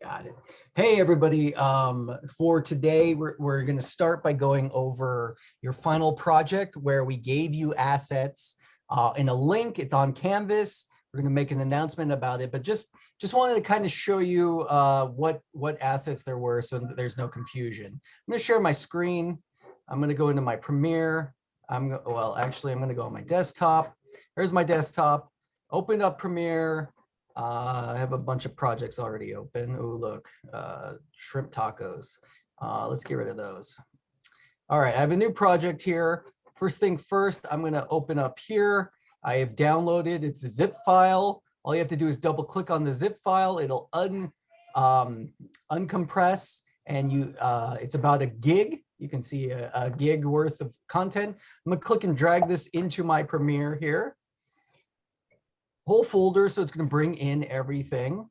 Got it. Hey, everybody. For today, we're going to start by going over your final project where we gave you assets in a link. It's on Canvas. We're going to make an announcement about it, but just wanted to kind of show you what assets there were so that there's no confusion. I'm going to share my screen. I'm going to go into my Premiere. Well, actually, I'm going to go on my desktop. There's my desktop. Open up Premiere. I have a bunch of projects already open. Oh, look, shrimp tacos. Let's get rid of those. All right, I have a new project here. First thing first, I'm going to open up here. I have downloaded, it's a zip file. All you have to do is double click on the zip file. It'll uncompress, and it's about a gig. You can see a gig worth of content. I'm going to click and drag this into my Premiere here. Whole folder, so it's going to bring in everything.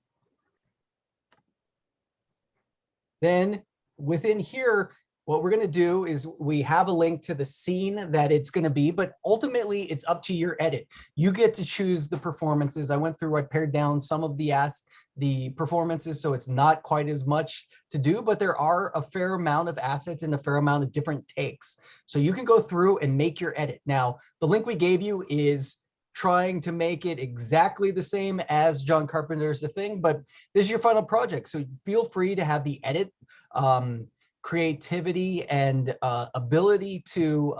Then within here, what we're going to do is we have a link to the scene that it's going to be, but ultimately it's up to your edit. You get to choose the performances. I went through, I pared down some of the performances, so it's not quite as much to do, but there are a fair amount of assets and a fair amount of different takes. So you can go through and make your edit. Now, the link we gave you is trying to make it exactly the same as John Carpenter's The Thing, but this is your final project. So feel free to have the edit creativity and ability to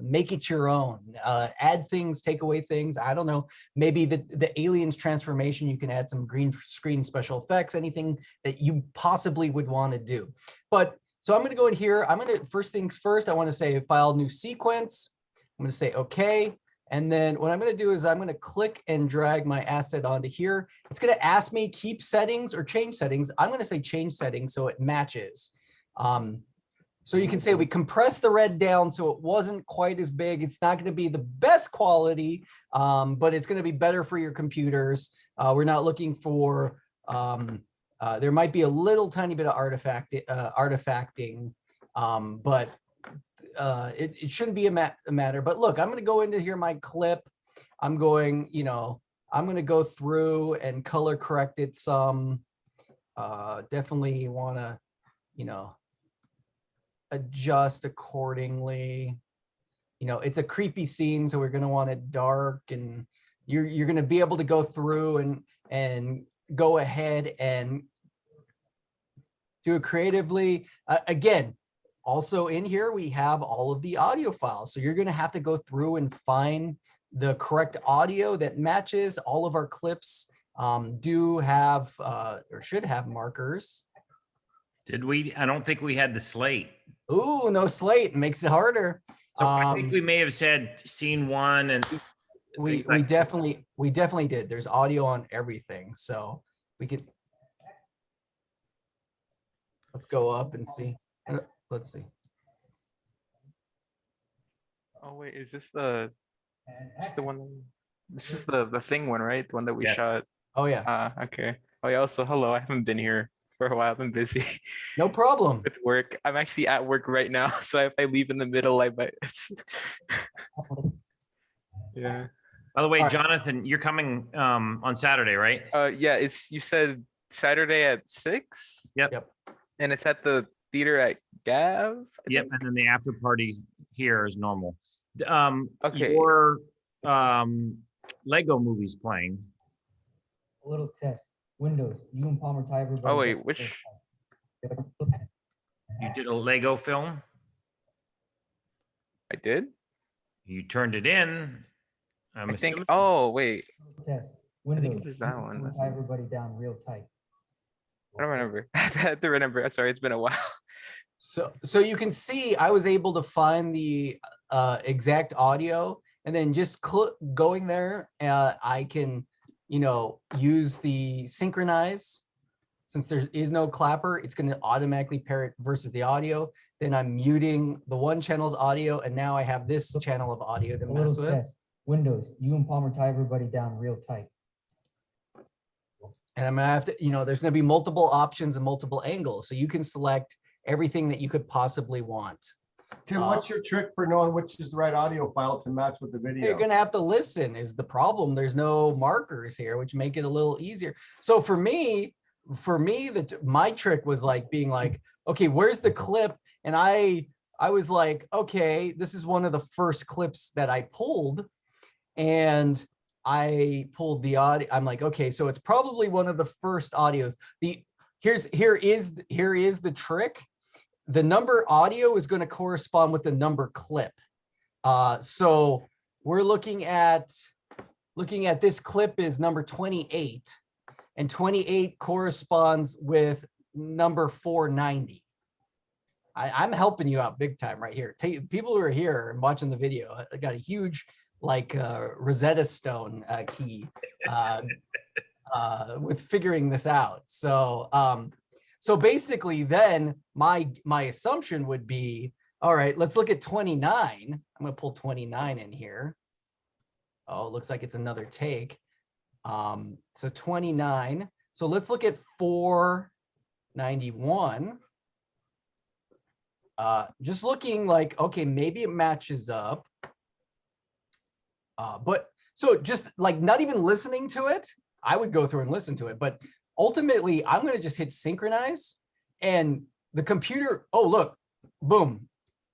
make it your own. Add things, take away things. I don't know, maybe the aliens transformation, you can add some green screen special effects, anything that you possibly would want to do. But so I'm going to go in here. First things first, I want to say file new sequence. I'm going to say okay. And then what I'm going to do is I'm going to click and drag my asset onto here. It's going to ask me keep settings or change settings. I'm going to say change settings so it matches. So you can say we compressed the red down so it wasn't quite as big. It's not going to be the best quality, but it's going to be better for your computers. We're not looking for, there might be a little tiny bit of artifacting, but it shouldn't be a matter. But look, I'm going to go into here, my clip. I'm going to go through and color correct it some. Definitely want to, adjust accordingly. It's a creepy scene, so we're going to want it dark, and you're going to be able to go through and go ahead and do it creatively. Again, also in here, we have all of the audio files. So you're going to have to go through and find the correct audio that matches. All of our clips do have or should have markers. Did we? I don't think we had the slate. Ooh, no slate. Makes it harder. So I think we may have said scene one, and we definitely did. There's audio on everything. So we could, let's go up and see. Let's see. Oh wait, is this the one? This is the Thing one, right? The one that we shot. Oh yeah. Okay. Oh yeah. Also, hello. I haven't been here for a while. I've been busy. No problem. With work. I'm actually at work right now, so if I leave in the middle, I might. Yeah. By the way, Jonathan, you're coming on Saturday, right? Yeah. You said Saturday at 6. Yep. And it's at the theater at Gav. Yep. And then the after party here is normal. Okay. Your Lego movie's playing. A little test. Windows. You and Palmer tie everybody. Oh wait, which? You did a Lego film. I did. You turned it in. I think. Oh wait. Test. Windows. I think it was that one. Tie everybody down real tight. I don't remember. I have to remember. Sorry, it's been a while. So you can see I was able to find the exact audio, and then just going there, I can, use the synchronize. Since there is no clapper, it's going to automatically pair it versus the audio. Then I'm muting the one channel's audio, and now I have this channel of audio to mess with. Test. Windows. You and Palmer tie everybody down real tight. And I'm gonna have to, there's gonna be multiple options and multiple angles. So you can select everything that you could possibly want. Tim, what's your trick for knowing which is the right audio file to match with the video? You're gonna have to listen is the problem. There's no markers here, which make it a little easier. So for me, for me, my trick was like being like, okay, where's the clip? And I was like, okay, this is one of the first clips that I pulled, and I pulled the audio. I'm like, okay, so it's probably one of the first audios. Here is the trick. The number audio is going to correspond with the number clip. So we're looking at this clip is number 28, and 28 corresponds with number 490. I'm helping you out big time right here. People who are here and watching the video, I got a huge like Rosetta Stone key with figuring this out. So so basically then my assumption would be, all right, let's look at 29. I'm gonna pull 29 in here. Oh, it looks like it's another take. So 29. So let's look at 491. Just looking like, okay, maybe it matches up. But so just like not even listening to it, I would go through and listen to it. But ultimately, I'm going to just hit synchronize, and the computer, oh, look, boom,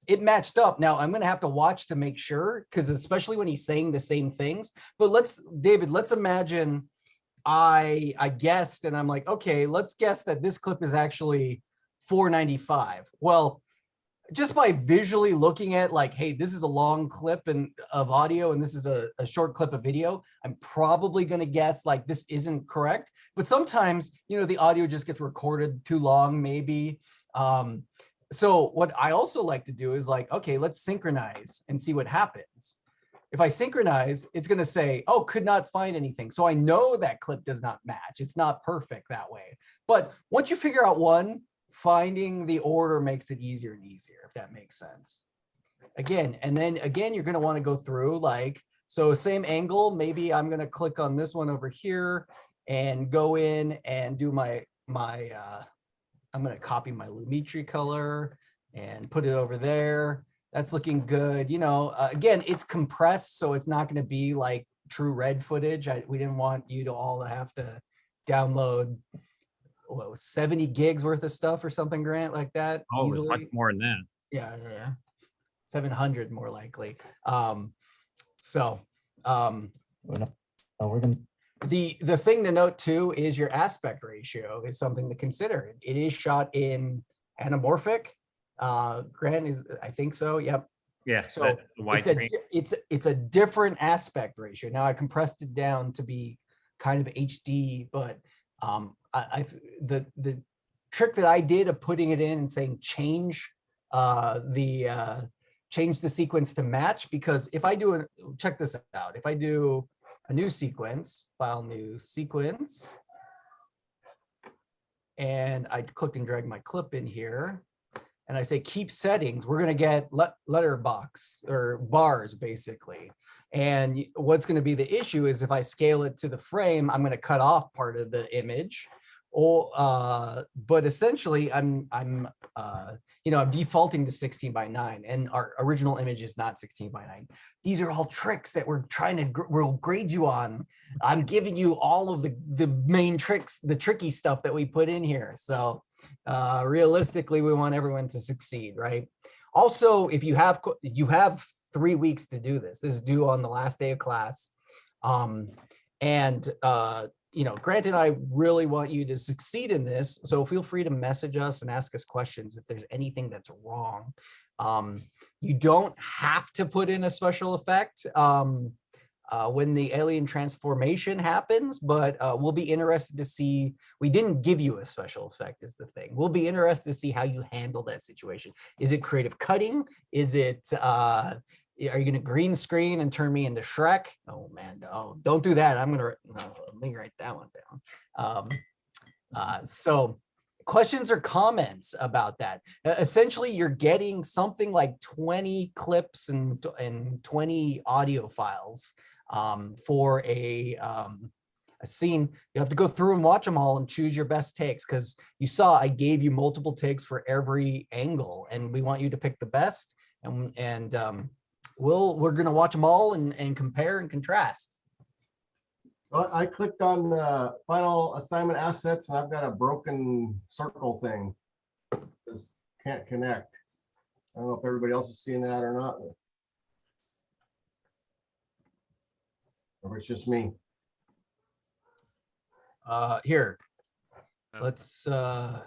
it matched up. Now I'm going to have to watch to make sure, because especially when he's saying the same things. But David, let's imagine I guessed, and I'm like, okay, let's guess that this clip is actually 495. Well, just by visually looking at like, hey, this is a long clip of audio and this is a short clip of video, I'm probably going to guess like this isn't correct. But sometimes, the audio just gets recorded too long, maybe. So what I also like to do is like, okay, let's synchronize and see what happens. If I synchronize, it's going to say, oh, could not find anything. So I know that clip does not match. It's not perfect that way. But once you figure out one, finding the order makes it easier and easier, if that makes sense. Again, and then again, you're going to want to go through like, so same angle, maybe I'm going to click on this one over here and go in and do I'm going to copy my Lumetri color and put it over there. That's looking good. Again, it's compressed, so it's not going to be like true red footage. We didn't want you to all have to download 70 gigs worth of stuff or something, Grant, like that. Oh, it's easily. much more than that. Yeah. 700 more likely. We're gonna. The thing to note too is your aspect ratio is something to consider. It is shot in anamorphic. Grant is, I think so. Yep. Yeah. So the widescreen. it's a different aspect ratio. Now I compressed it down to be kind of HD, but the trick that I did of putting it in and saying change the sequence to match, because if I do check this out, if I do a new sequence, file new sequence, and I click and drag my clip in here, and I say keep settings, we're going to get letterbox or bars basically. And what's going to be the issue is if I scale it to the frame, I'm going to cut off part of the image. But essentially I'm defaulting to 16:9, and our original image is not 16:9. These are all tricks that we'll grade you on. I'm giving you all of the main tricks, the tricky stuff that we put in here. So realistically, we want everyone to succeed, right? Also, if you have 3 weeks to do this. This is due on the last day of class. Grant and I really want you to succeed in this. So feel free to message us and ask us questions if there's anything that's wrong. You don't have to put in a special effect when the alien transformation happens, but we'll be interested to see. We didn't give you a special effect is the thing. We'll be interested to see how you handle that situation. Is it creative cutting? Is it, are you going to green screen and turn me into Shrek? Oh man, no, don't do that. Let me write that one down. So questions or comments about that? Essentially, you're getting something like 20 clips and 20 audio files for a scene. You have to go through and watch them all and choose your best takes, because you saw I gave you multiple takes for every angle, and we want you to pick the best. And we're going to watch them all and compare and contrast. So I clicked on the final assignment assets and I've got a broken circle thing. Just can't connect. I don't know if everybody else is seeing that or not. Or it's just me. Here, let's, I'm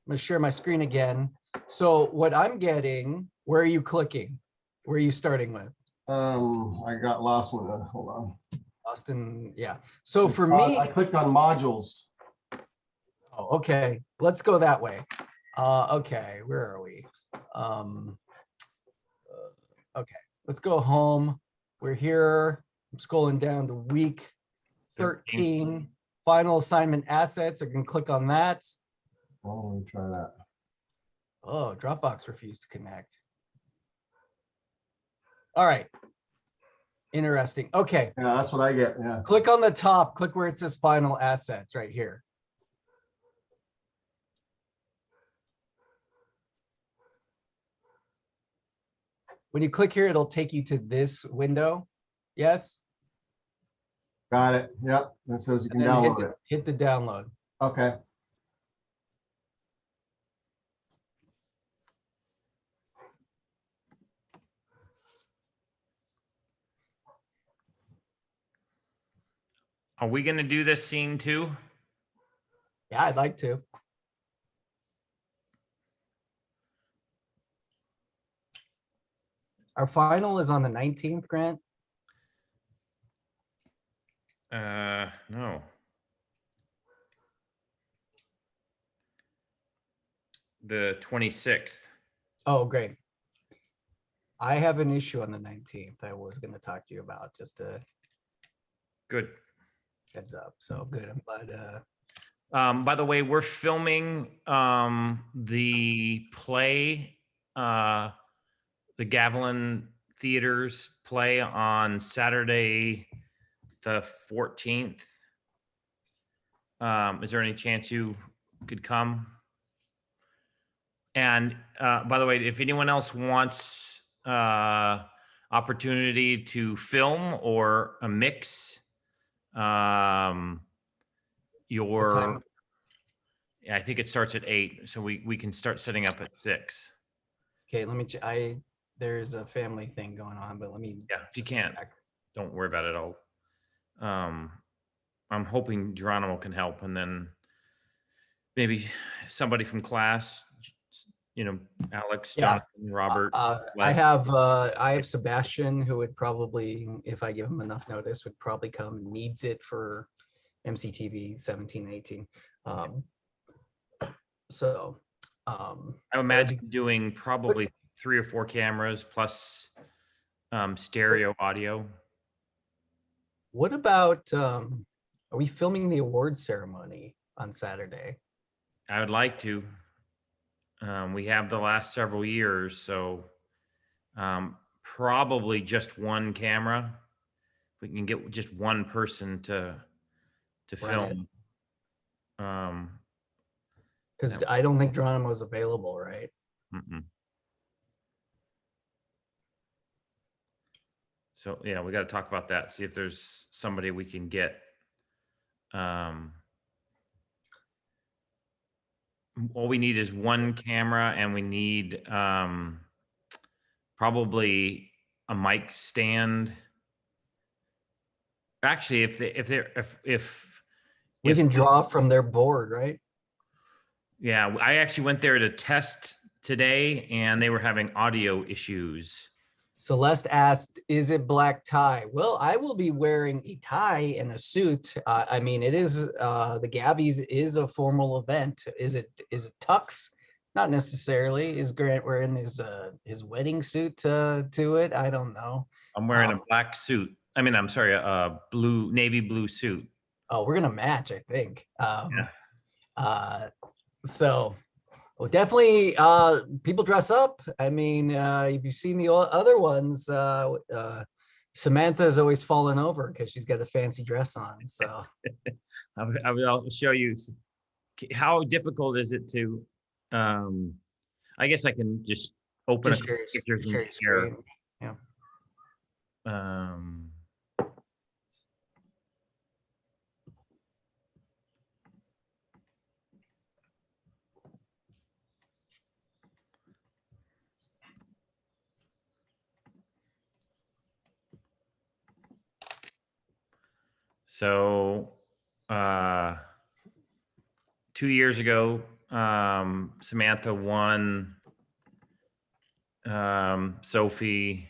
gonna share my screen again. So what I'm getting, where are you clicking? Where are you starting with? I got lost one. Hold on. Austin, yeah. So for I me, clicked on modules. oh, okay, let's go that way. Okay, where are we? Okay, let's go home. We're here. I'm scrolling down to week 13. Final assignment assets. I can click on that. Oh, let me try that. Oh, Dropbox refused to connect. All right. Interesting. Okay. Yeah, that's what I get. Yeah. Click on the top. Click where it says final assets right here. When you click here, it'll take you to this window. Yes. Got it. Yep. It says you can And then download it. hit the download. Okay. Are we gonna do this scene too? Yeah, I'd like to. Our final is on the 19th, Grant. No. The 26th. Oh, great. I have an issue on the 19th I was going to talk to you about, just a Good. heads up. So good. I'm glad. By the way, we're filming the play, the Gavilan Theaters play on Saturday, the 14th. Is there any chance you could come? And by the way, if anyone else wants opportunity to film or a mix, time? I think it starts at 8, so we can start setting up at 6. Okay, let me, there's a family thing going on, but let me. Yeah, if you just can't, check. don't worry about it. I'm hoping Geronimo can help, and then maybe somebody from class, Alex, Yeah. Jonathan, Robert. I Les. have Sebastian, who would probably, if I give him enough notice, would probably come and needs it for MCTV 17, 18. So I imagine doing probably 3 or 4 cameras plus stereo audio. what about, are we filming the award ceremony on Saturday? I would like to. We have the last several years, so probably just one camera. We can get just one person to Run it. film. Because I don't think Geronimo is available, right? Mm-mm. So yeah, we got to talk about that. See if there's somebody we can get. All we need is one camera, and we need probably a mic stand. Actually, if We can draw from their board, right? yeah, I actually went there to test today, and they were having audio issues. Celeste asked, is it black tie? Well, I will be wearing a tie and a suit. I mean, it is, the Gabby's is a formal event. Is it tux? Not necessarily. Is Grant wearing his wedding suit to it? I don't know. I'm wearing a black suit. I mean, I'm sorry, a navy blue suit. Oh, we're gonna match, I think. So well, definitely people dress up. I mean, if you've seen the other ones, Samantha's always falling over because she's got a fancy dress on. So I will show you how difficult is it to. I guess I can just open just up share pictures your and share. screen. Yeah. So 2 years ago, Samantha won. Sophie.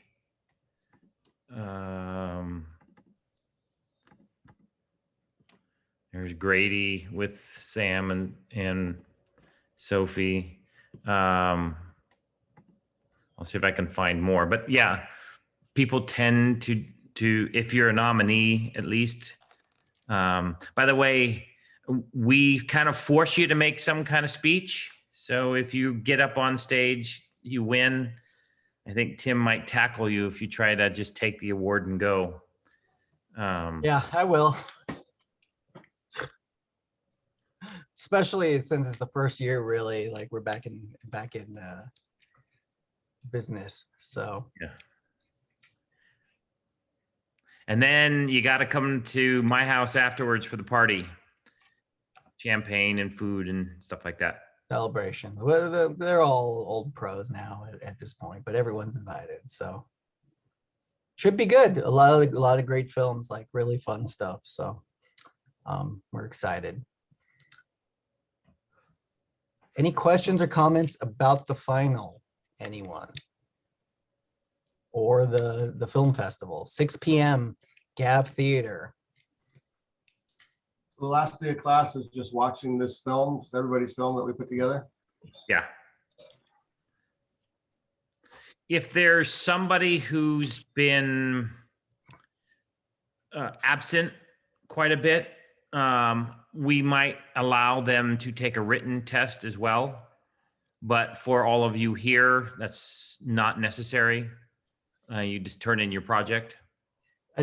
There's Grady with Sam and Sophie. I'll see if I can find more, but yeah, people tend to if you're a nominee, at least. By the way, we kind of force you to make some kind of speech. So if you get up on stage, you win. I think Tim might tackle you if you try to just take the award and go. Yeah, I will. Especially since it's the first year, really, like we're back in business. So Yeah. And then you got to come to my house afterwards for the party. Champagne and food and stuff like that. celebration. Well, they're all old pros now at this point, but everyone's invited. So should be good. A lot of great films, like really fun stuff. So we're excited. Any questions or comments about the final? Anyone? Or the film festival, 6 p.m. Gav Theater. The last day of class is just watching this film, everybody's film that we put together. Yeah. If there's somebody who's been absent quite a bit, we might allow them to take a written test as well. But for all of you here, that's not necessary. You just turn in your project.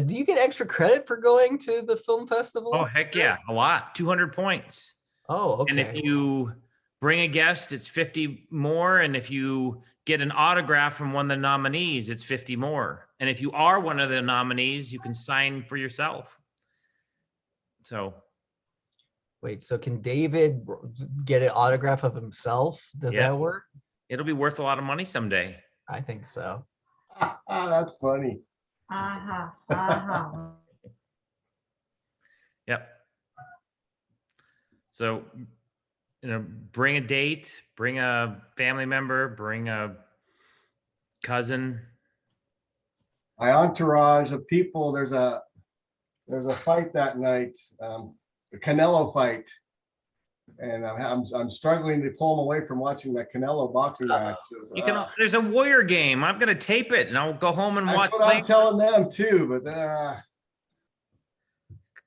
Do you get extra credit for going to the film festival? Oh, heck yeah, a lot, 200 points. Oh, okay. And if you bring a guest, it's 50 more. And if you get an autograph from one of the nominees, it's 50 more. And if you are one of the nominees, you can sign for yourself. So. Wait, so can David get an autograph of himself? Does Yeah. that work? It'll be worth a lot of money someday. I think so. That's funny. Yep. So, bring a date, bring a family member, bring a cousin. My entourage of people, there's a fight that night, the Canelo fight. And I'm struggling to pull them away from watching that Canelo boxing match. You can. There's a Warrior game. I'm gonna tape it, and I'll go home and watch. That's what I'm telling them too, but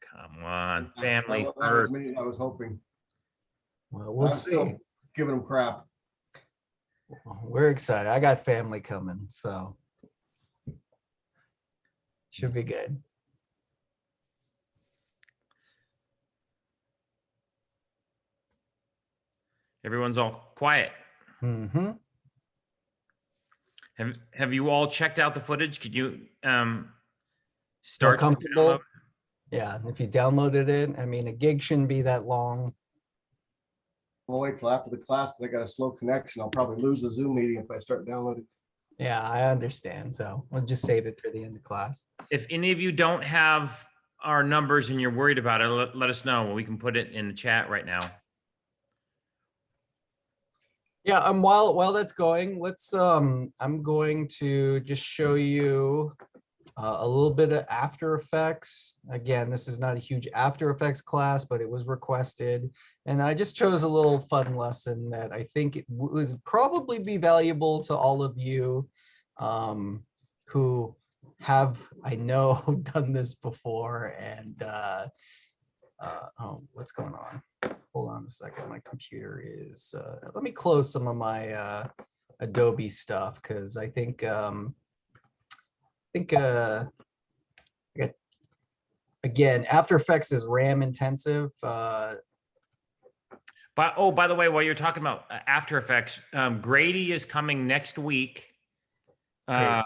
come on, family that first. was me. I was hoping. Well, we'll I'm see. still giving them crap. We're excited. I got family coming, so should be good. Everyone's all quiet. Mm-hmm. Have you all checked out the footage? Could you start? Comfortable? Yeah, if you downloaded it, I mean, a gig shouldn't be that long. I'll wait till after the class, but I got a slow connection. I'll probably lose the Zoom meeting if I start downloading. Yeah, I understand. So we'll just save it for the end of class. If any of you don't have our numbers and you're worried about it, let us know. We can put it in the chat right now. Yeah, while that's going, let's I'm going to just show you a little bit of After Effects. Again, this is not a huge After Effects class, but it was requested. And I just chose a little fun lesson that I think it would probably be valuable to all of you who have, I know, done this before. And oh, what's going on? Hold on a second. My computer is, let me close some of my Adobe stuff, because I think, again, After Effects is RAM intensive. But oh, by the way, while you're talking about After Effects, Grady is coming next week. I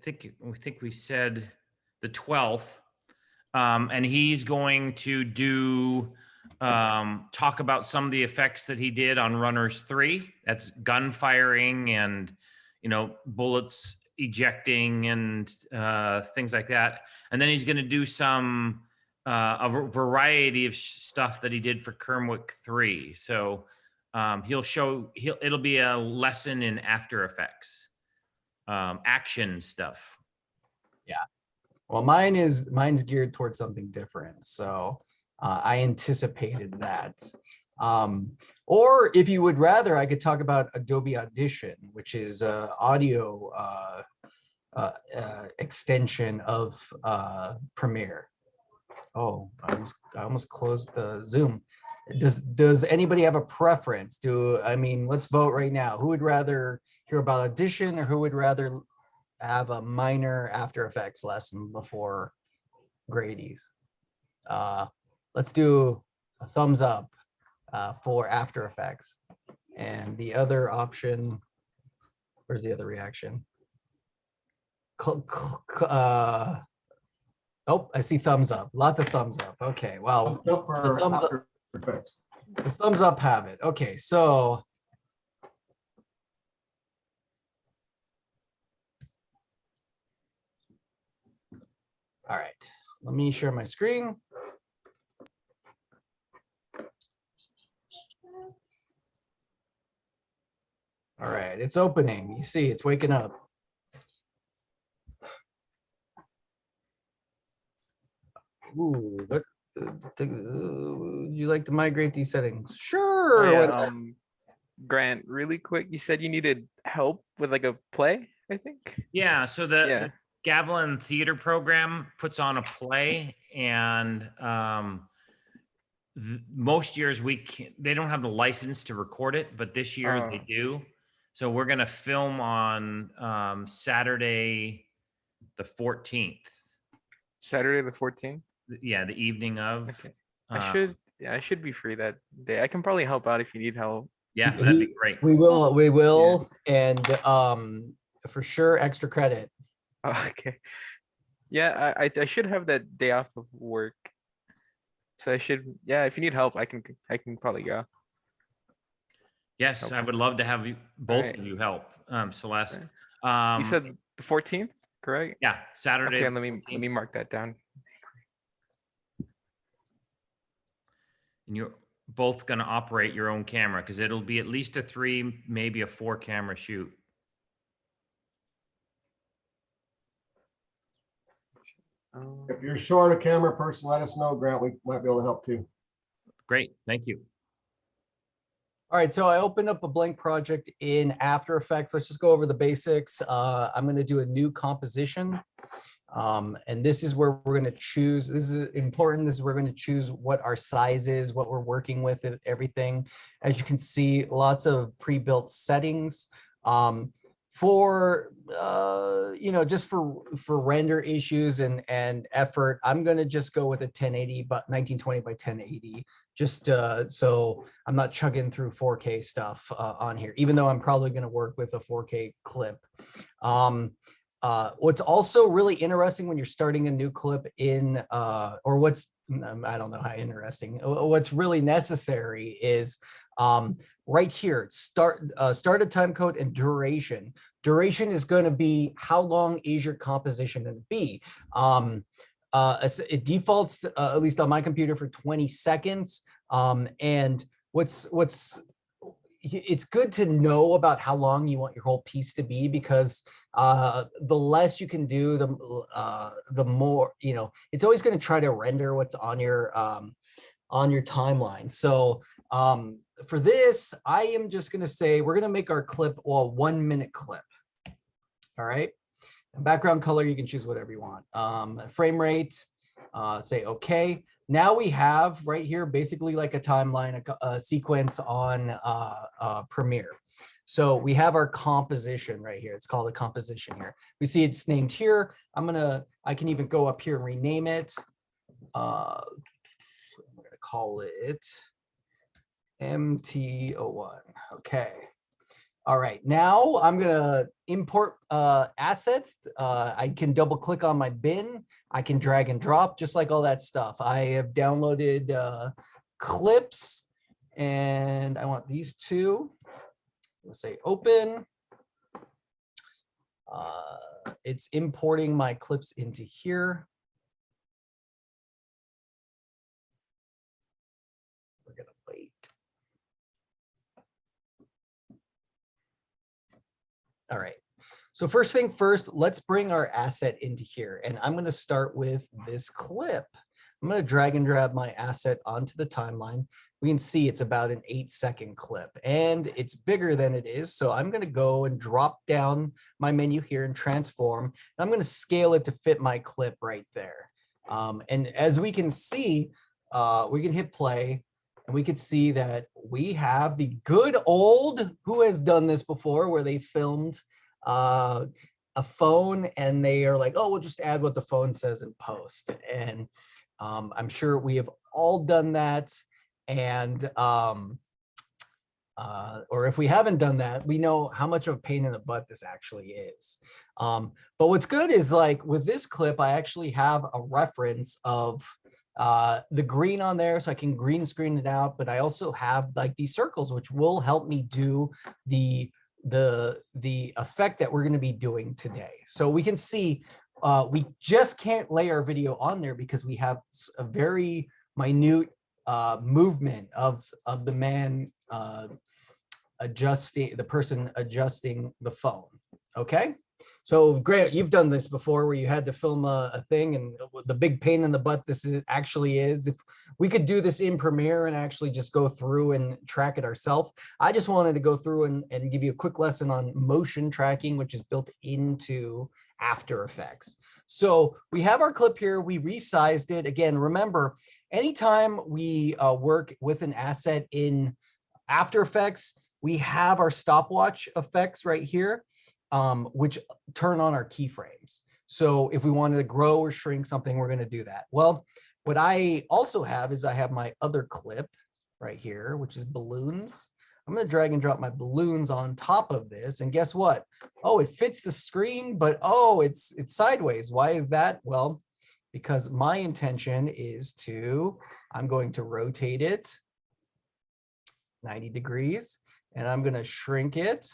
think we said the 12th, and he's going to do talk about some of the effects that he did on Runners 3. That's gun firing and bullets ejecting and things like that. And then he's going to do some variety of stuff that he did for Kermwick 3. So it'll be a lesson in After Effects, action stuff. Well, mine's geared towards something different. So I anticipated that. Or if you would rather, I could talk about Adobe Audition, which is audio extension of Premiere. Oh, I almost closed the Zoom. Does anybody have a preference? Let's vote right now. Who would rather hear about Audition, or who would rather have a minor After Effects lesson before Grady's? Let's do a thumbs up for After Effects. And the other option, where's the other reaction? Oh, I see thumbs up. Lots of thumbs up. Okay, well, Thumbs up for the thumbs up. After Effects. the thumbs up have it. Okay, so all right, let me share my screen. All right, it's opening. You see, it's waking up. Ooh, what? You like to migrate these settings? Sure. Oh, yeah, what- Grant, really quick, you said you needed help with like a play, I think. Yeah. So Yeah. the Gavilan Theater Program puts on a play, and most years they don't have the license to record it, but this year they Oh. do. So we're gonna film on Saturday, the 14th. Saturday the 14th. Yeah, the evening of. Okay. uh, I should be free that day. I can probably help out if you need help. Yeah, that'd be great. We will, and for sure, extra credit. Oh, okay. Yeah, I should have that day off of work. So I should, yeah, if you need help, I can probably go. Yes, Okay. I would love to have both Alright. of you help, Celeste. You said the 14th, correct? Yeah, Saturday. Okay, the let me 14th. mark that down. And you're both going to operate your own camera, because it'll be at least a 3, maybe a 4 camera shoot. If you're short a camera person, let us know, Grant. We might be able to help too. Great, thank you. All right, so I opened up a blank project in After Effects. Let's just go over the basics. I'm going to do a new composition. And this is where we're going to choose. This is important. This is where we're going to choose what our size is, what we're working with, and everything. As you can see, lots of pre-built settings. For just for render issues and effort, I'm going to just go with a 1080 but 1920 by 1080. Just so I'm not chugging through 4K stuff on here, even though I'm probably going to work with a 4K clip. What's also really interesting when you're starting a new clip in, I don't know how interesting, what's really necessary is right here, start a time code and duration. Duration is going to be how long is your composition going to be. It defaults, at least on my computer, for 20 seconds. And it's good to know about how long you want your whole piece to be, because the less you can do, the more, it's always going to try to render what's on your timeline. So for this, I am just going to say we're going to make our clip a 1 minute clip. All right. And background color, you can choose whatever you want. Frame rate, say okay. Now we have right here basically like a timeline, a sequence on Premiere. So we have our composition right here. It's called a composition here. We see it's named here. I can even go up here and rename it. I'm gonna call it MT01. Okay. All right, now I'm gonna import assets. I can double click on my bin. I can drag and drop, just like all that stuff. I have downloaded clips, and I want these two. We'll say open. It's importing my clips into here. We're gonna wait. All right. So first thing first, let's bring our asset into here. And I'm going to start with this clip. I'm going to drag and drop my asset onto the timeline. We can see it's about an 8-second clip and it's bigger than it is. So I'm going to go and drop down my menu here and transform. And I'm going to scale it to fit my clip right there. And as we can see, we can hit play and we can see that we have the good old, who has done this before, where they filmed a phone and they are like, oh, we'll just add what the phone says in post. And I'm sure we have all done that. And or if we haven't done that, we know how much of a pain in the butt this actually is. But what's good is, like with this clip, I actually have a reference of the green on there, so I can green screen it out. But I also have like these circles, which will help me do the effect that we're going to be doing today. So we can see we just can't lay our video on there because we have a very minute movement of the man adjusting, the person adjusting the phone. Okay, so Grant, you've done this before where you had to film a thing, and the big pain in the butt this actually is. If we could do this in Premiere and actually just go through and track it ourselves. I just wanted to go through and give you a quick lesson on motion tracking, which is built into After Effects. So we have our clip here. We resized it. Again, remember, anytime we work with an asset in After Effects, we have our stopwatch effects right here, which turn on our keyframes. So if we wanted to grow or shrink something, we're going to do that. Well, what I also have is I have my other clip right here, which is balloons. I'm going to drag and drop my balloons on top of this. And guess what? Oh, it fits the screen, but oh, it's sideways. Why is that? Well, because my intention is I'm going to rotate it 90 degrees, and I'm going to shrink it.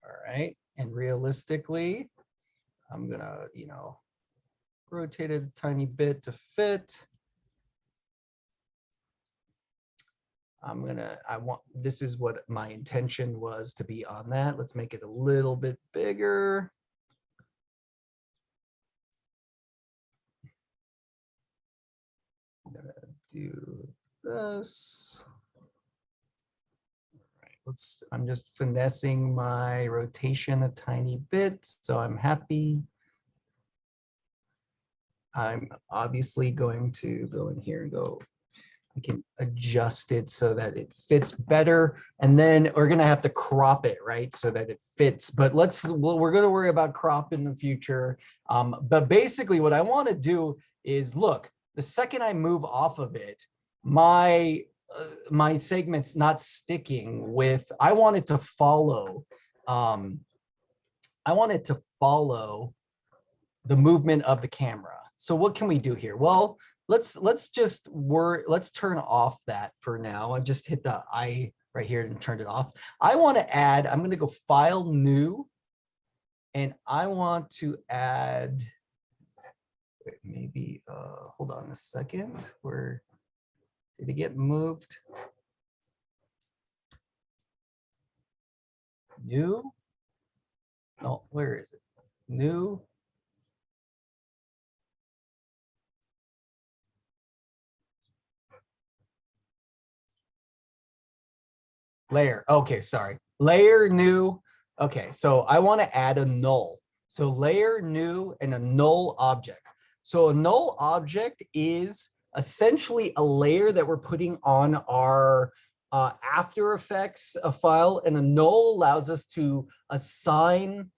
All right. And realistically, I'm going to, rotate it a tiny bit to fit. This is what my intention was to be on that. Let's make it a little bit bigger. I'm gonna do this. All right, I'm just finessing my rotation a tiny bit, so I'm happy. I'm obviously going to go in here and go, I can adjust it so that it fits better. And then we're going to have to crop it, right, so that it fits. But we're going to worry about crop in the future. But basically what I want to do is, look, the second I move off of it, my segment's not sticking with, I want it to follow. I want it to follow the movement of the camera. So what can we do here? Well, let's turn off that for now. I just hit the I right here and turned it off. I want to add, I'm going to go File, New, and I want to add, maybe, hold on a second. Where did it get moved? New? No, where is it? New. Layer. Okay, sorry. Layer, new. Okay, so I want to add a null. So layer, new, and a null object. So a null object is essentially a layer that we're putting on our After Effects file, and a null allows us to assign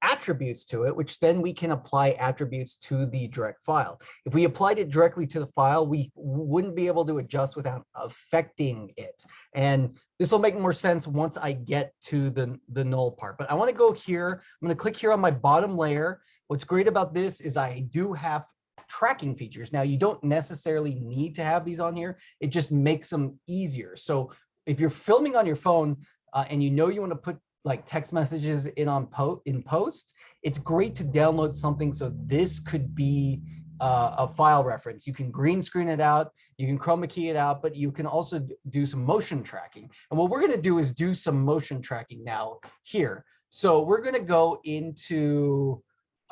attributes to it, which then we can apply attributes to the direct file. If we applied it directly to the file, we wouldn't be able to adjust without affecting it. And this will make more sense once I get to the null part. But I want to go here. I'm going to click here on my bottom layer. What's great about this is I do have tracking features. Now, you don't necessarily need to have these on here. It just makes them easier. So if you're filming on your phone and you know you want to put like text messages in post, it's great to download something. So this could be a file reference. You can green screen it out, you can chroma key it out, but you can also do some motion tracking. And what we're going to do is do some motion tracking now here. So we're going to go into,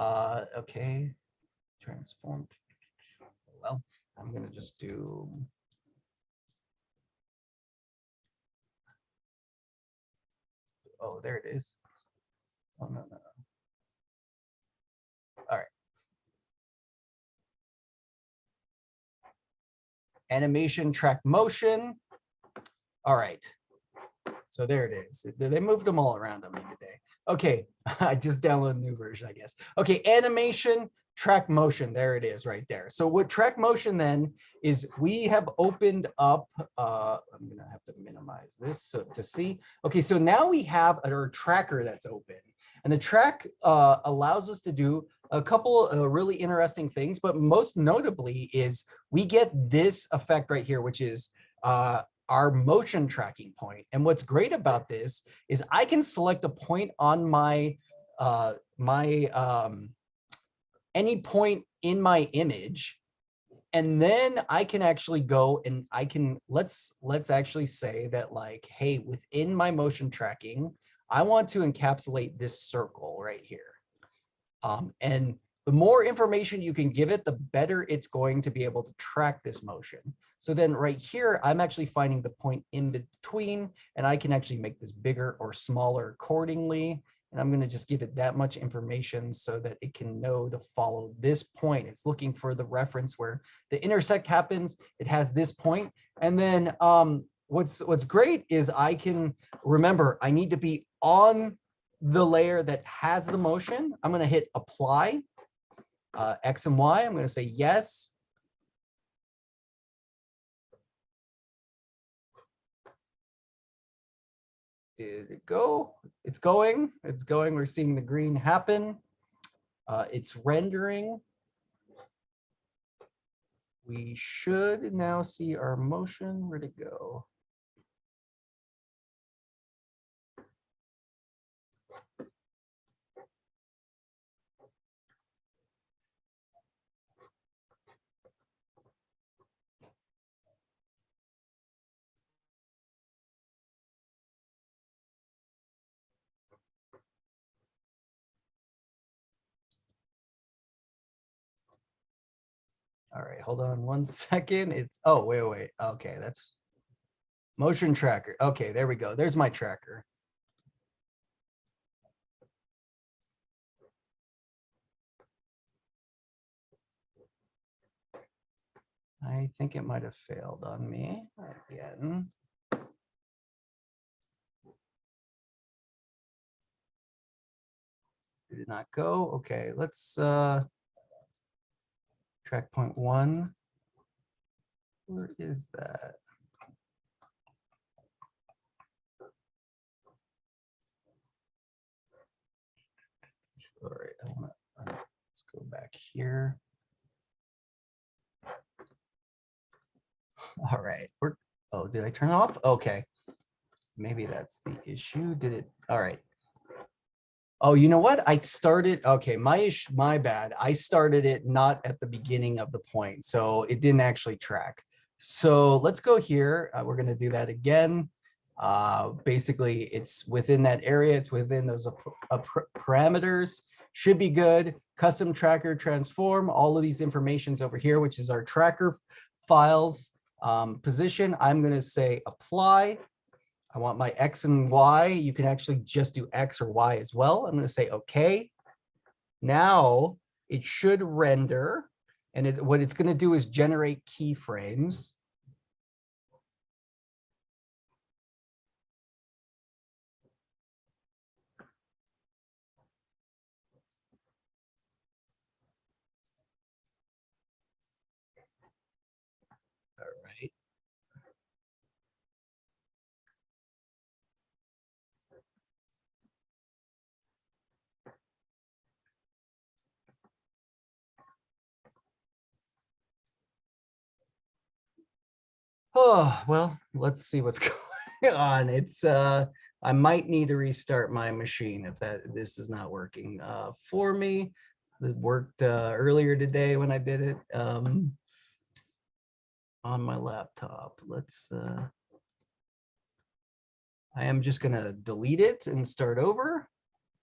okay, transform. Well, I'm going to just do. Oh, there it is. Oh, no. All right. Animation track motion. All right. So there it is. They moved them all around on me today. Okay, I just downloaded a new version, I guess. Okay, animation track motion. There it is right there. So what track motion then is we have opened up, I'm gonna have to minimize this so to see. Okay, so now we have our tracker that's open. And the track allows us to do a couple of really interesting things, but most notably is we get this effect right here, which is our motion tracking point. And what's great about this is I can select a point on my any point in my image, and then I can actually go and I can let's actually say that like, hey, within my motion tracking, I want to encapsulate this circle right here. And the more information you can give it, the better it's going to be able to track this motion. So then right here, I'm actually finding the point in between, and I can actually make this bigger or smaller accordingly. And I'm going to just give it that much information so that it can know to follow this point. It's looking for the reference where the intersect happens. It has this point. And then what's great is I can remember I need to be on the layer that has the motion. I'm going to hit apply, X and Y. I'm going to say yes. Did it go? It's going. It's going. We're seeing the green happen. It's rendering. We should now see our motion. Where'd it go? All right, hold on 1 second. It's, oh, wait. Okay, that's motion tracker. Okay, there we go. There's my tracker. I think it might have failed on me again. Did not go. Okay, let's track point 1. Where is that? All right, let's go back here. All right, oh, did I turn it off? Okay, maybe that's the issue. Did it? All right. Oh, you know what? I started, okay, my bad. I started it not at the beginning of the point, so it didn't actually track. So let's go here. We're going to do that again. Basically, it's within that area. It's within those parameters. Should be good. Custom tracker transform. All of these informations over here, which is our tracker files position. I'm going to say apply. I want my X and Y. You can actually just do X or Y as well. I'm going to say OK. Now it should render. And what it's going to do is generate keyframes. All right. Oh, well, let's see what's going on. It's I might need to restart my machine if this is not working for me. It worked earlier today when I did it on my laptop. I am just gonna delete it and start over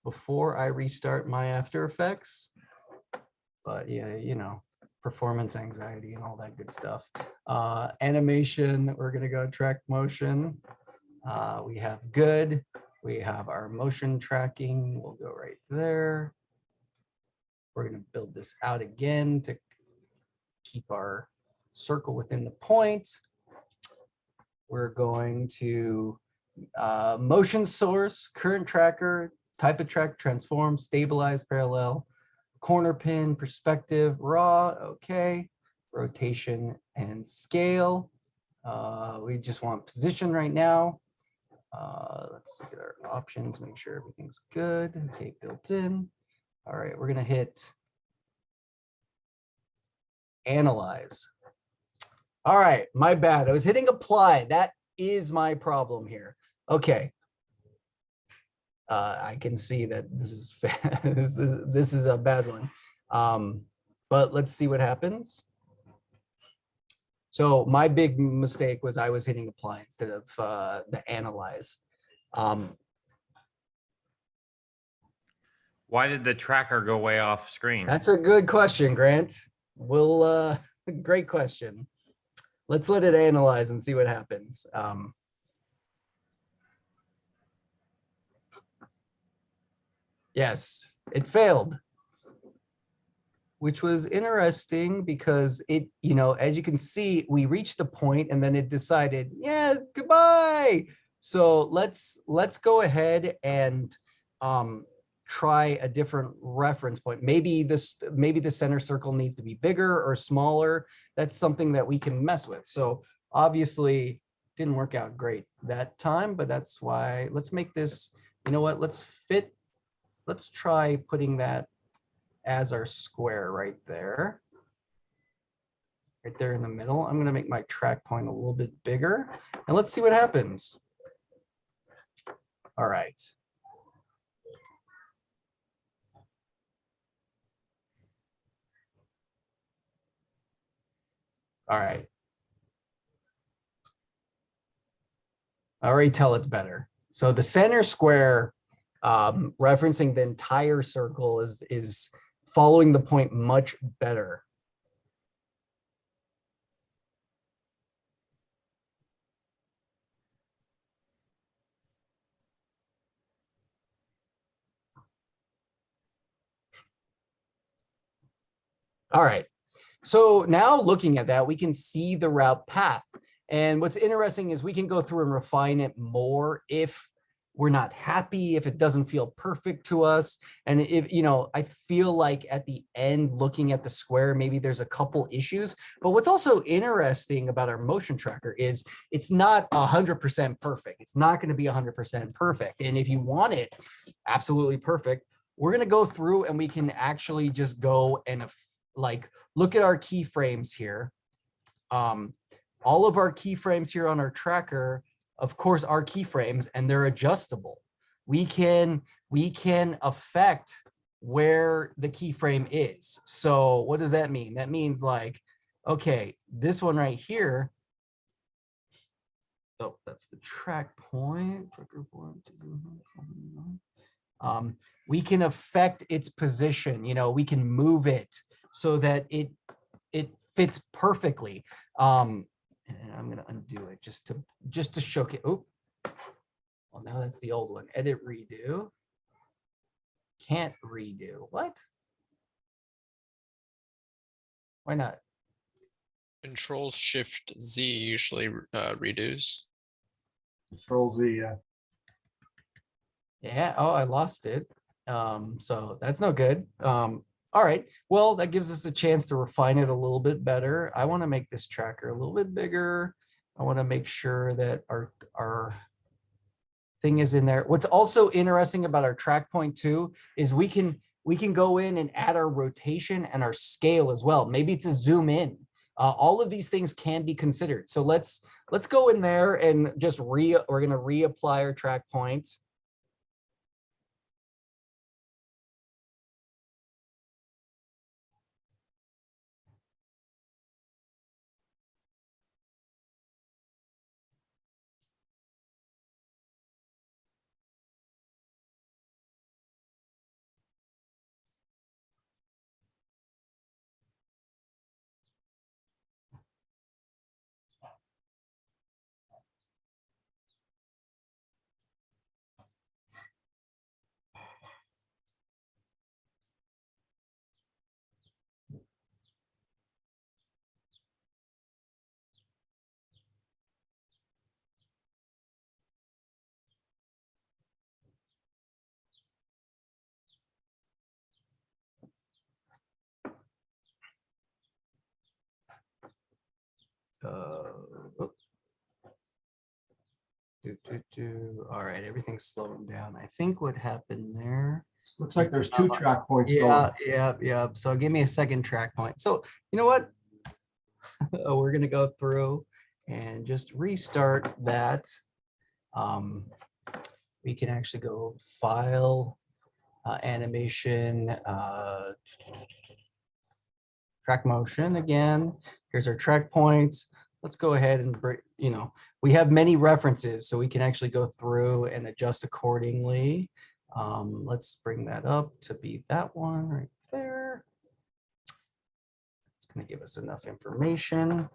before I restart my After Effects. But yeah, you know, performance anxiety and all that good stuff. Animation, we're gonna go track motion. We have good. We have our motion tracking. We'll go right there. We're gonna build this out again to keep our circle within the point. We're going to motion source, current tracker, type of track, transform, stabilize, parallel, corner pin, perspective, raw, okay, rotation and scale. We just want position right now. Let's look at our options, make sure everything's good. Okay, built in. All right, we're gonna hit analyze. All right, my bad. I was hitting apply. That is my problem here. Okay. I can see that this is this is a bad one. But let's see what happens. So my big mistake was I was hitting apply instead of the analyze. Why did the tracker go way off screen? That's a good question, Grant. We'll great question. Let's let it analyze and see what happens. Yes, it failed, which was interesting because it, you know, as you can see, we reached the point and then it decided, yeah, goodbye. So let's go ahead and try a different reference point. Maybe the center circle needs to be bigger or smaller. That's something that we can mess with. So obviously didn't work out great that time, but that's why let's make this, you know what, let's try putting that as our square right there in the middle. I'm going to make my track point a little bit bigger and let's see what happens. All right. All right. I already tell it's better. So the center square referencing the entire circle is following the point much better. All right. So now looking at that, we can see the route path. And what's interesting is we can go through and refine it more if we're not happy, if it doesn't feel perfect to us. And if, you know, I feel like at the end, looking at the square, maybe there's a couple issues. But what's also interesting about our motion tracker is it's not 100% perfect. It's not going to be 100% perfect. And if you want it absolutely perfect, we're going to go through and we can actually just go and like look at our keyframes here. All of our keyframes here on our tracker, of course, are keyframes and they're adjustable. We can affect where the keyframe is. So what does that mean? That means like, okay, this one right here. Oh, that's the track point. Tracker point. We can affect its position. You know, we can move it so that it fits perfectly. And I'm gonna undo it just to showcase. Oh, well, now that's the old one. Edit, redo. Can't redo. What? Why not? Control Shift Z usually redos. Control Z, yeah. Yeah. Oh, I lost it. So that's no good. All right. Well, that gives us a chance to refine it a little bit better. I want to make this tracker a little bit bigger. I want to make sure that our thing is in there. What's also interesting about our track point too is we can go in and add our rotation and our scale as well. Maybe to zoom in. All of these things can be considered. So let's go in there and just we're going to reapply our track points. All right, everything's slowing down. I think what happened there. Looks like there's 2 track points Yeah, going. yeah. So give me a second track point. So you know what? We're gonna go through and just restart that. We can actually go file, animation, track motion again. Here's our track points. Let's go ahead and we have many references, so we can actually go through and adjust accordingly. Let's bring that up to be that one right there. It's going to give us enough information.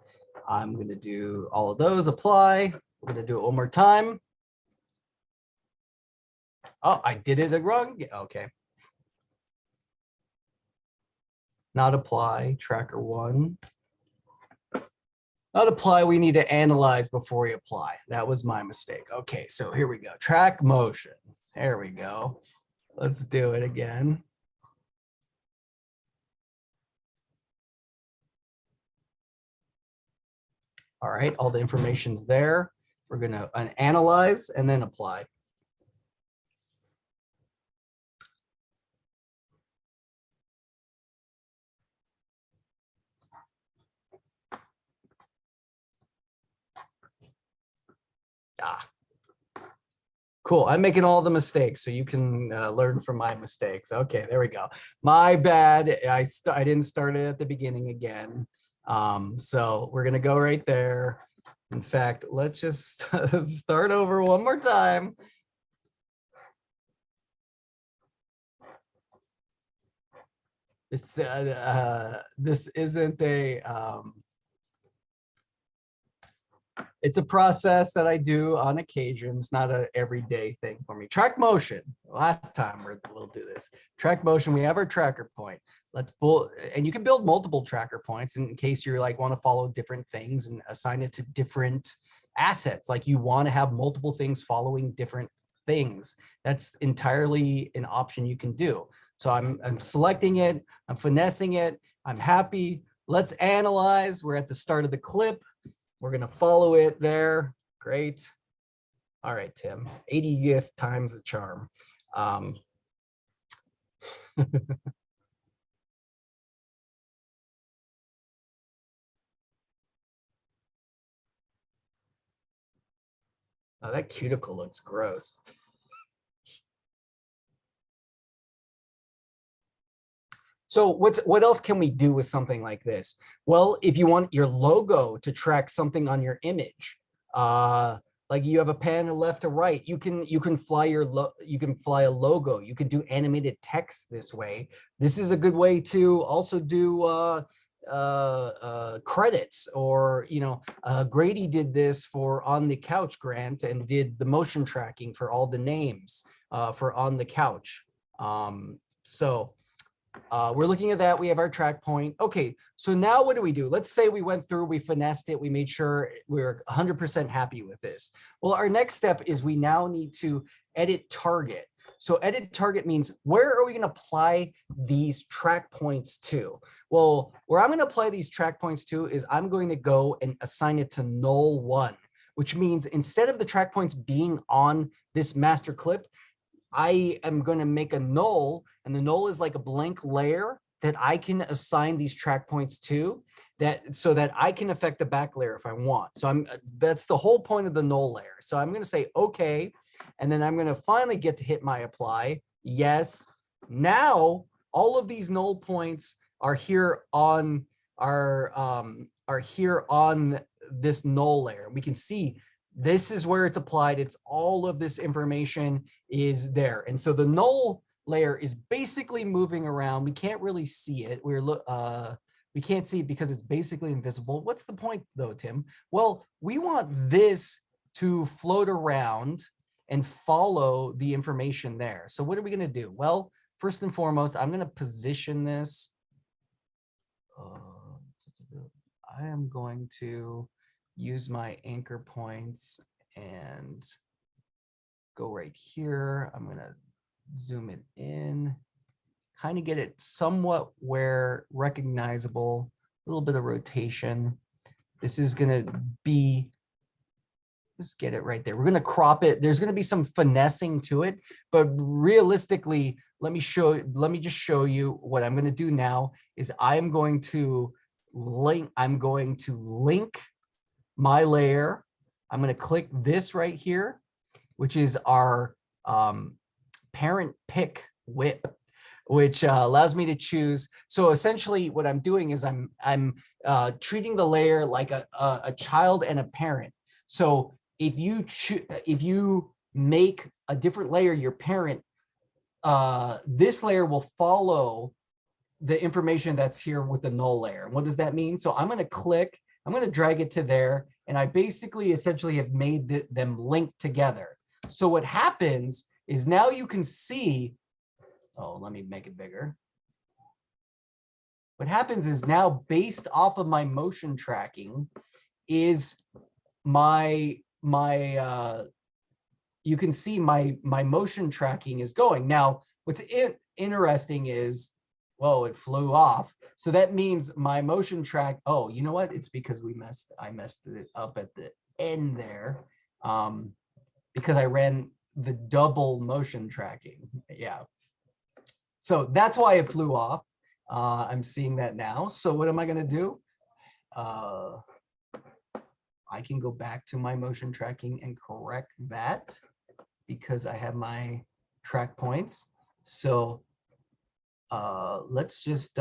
I'm going to do all of those, apply. We're going to do it one more time. Oh, I did it wrong. Okay. Not apply, tracker 1. Not apply, we need to analyze before we apply. That was my mistake. Okay, so here we go. Track motion. There we go. Let's do it again. All right, all the information's there. We're gonna analyze and then apply. Cool. I'm making all the mistakes, so you can learn from my mistakes. Okay, there we go. My bad. I didn't start it at the beginning again. So we're gonna go right there. In fact, let's just start over one more time. This isn't a it's a process that I do on occasion. It's not an everyday thing for me. Track motion. Last time we'll do this. Track motion. We have our tracker point. And you can build multiple tracker points in case you're like want to follow different things and assign it to different assets. Like you want to have multiple things following different things. That's entirely an option you can do. So I'm selecting it. I'm finessing it. I'm happy. Let's analyze. We're at the start of the clip. We're going to follow it there. Great. All right, Tim. 80th time's the charm. Oh, that cuticle looks gross. So what else can we do with something like this? Well, if you want your logo to track something on your image, like you have a panel left to right, you can fly a logo. You can do animated text this way. This is a good way to also do credits, or Grady did this for On the Couch grant and did the motion tracking for all the names for On the Couch. So we're looking at that. We have our track point. Okay, so now what do? Let's say we went through, we finessed it, we made sure we're 100% happy with this. Well, our next step is we now need to edit target. So edit target means where are we going to apply these track points to? Well, where I'm going to apply these track points to is I'm going to go and assign it to null 1, which means instead of the track points being on this master clip, I am going to make a null, and the null is like a blank layer that I can assign these track points to, that so that I can affect the back layer if I want. So that's the whole point of the null layer. So I'm going to say okay, and then I'm going to finally get to hit my apply. Yes. Now all of these null points are here on this null layer. We can see this is where it's applied. It's all of this information is there. And so the null layer is basically moving around. We can't really see it. We can't see it because it's basically invisible. What's the point though, Tim? Well, we want this to float around and follow the information there. So what are we going to do? Well, first and foremost, I'm going to position this. I am going to use my anchor points and go right here. I'm going to zoom it in, kind of get it somewhat where recognizable, a little bit of rotation. This is going to be, let's get it right there. We're going to crop it. There's going to be some finessing to it, but realistically, let me just show you what I'm going to do now is I'm going to link my layer. I'm going to click this right here, which is our parent pick whip, which allows me to choose. So essentially what I'm doing is I'm treating the layer like a child and a parent. So if you make a different layer your parent, this layer will follow the information that's here with the null layer. And what does that mean? So I'm going to click, I'm going to drag it to there, and I basically essentially have made them link together. So what happens is now you can see, oh, let me make it bigger. What happens is now based off of my motion tracking is you can see my motion tracking is going. Now, what's interesting is, whoa, it flew off. So that means my motion track, oh, you know what? It's because I messed it up at the end there because I ran the double motion tracking. Yeah. So that's why it flew off. I'm seeing that now. So what am I going to do? I can go back to my motion tracking and correct that because I have my track points. So let's just,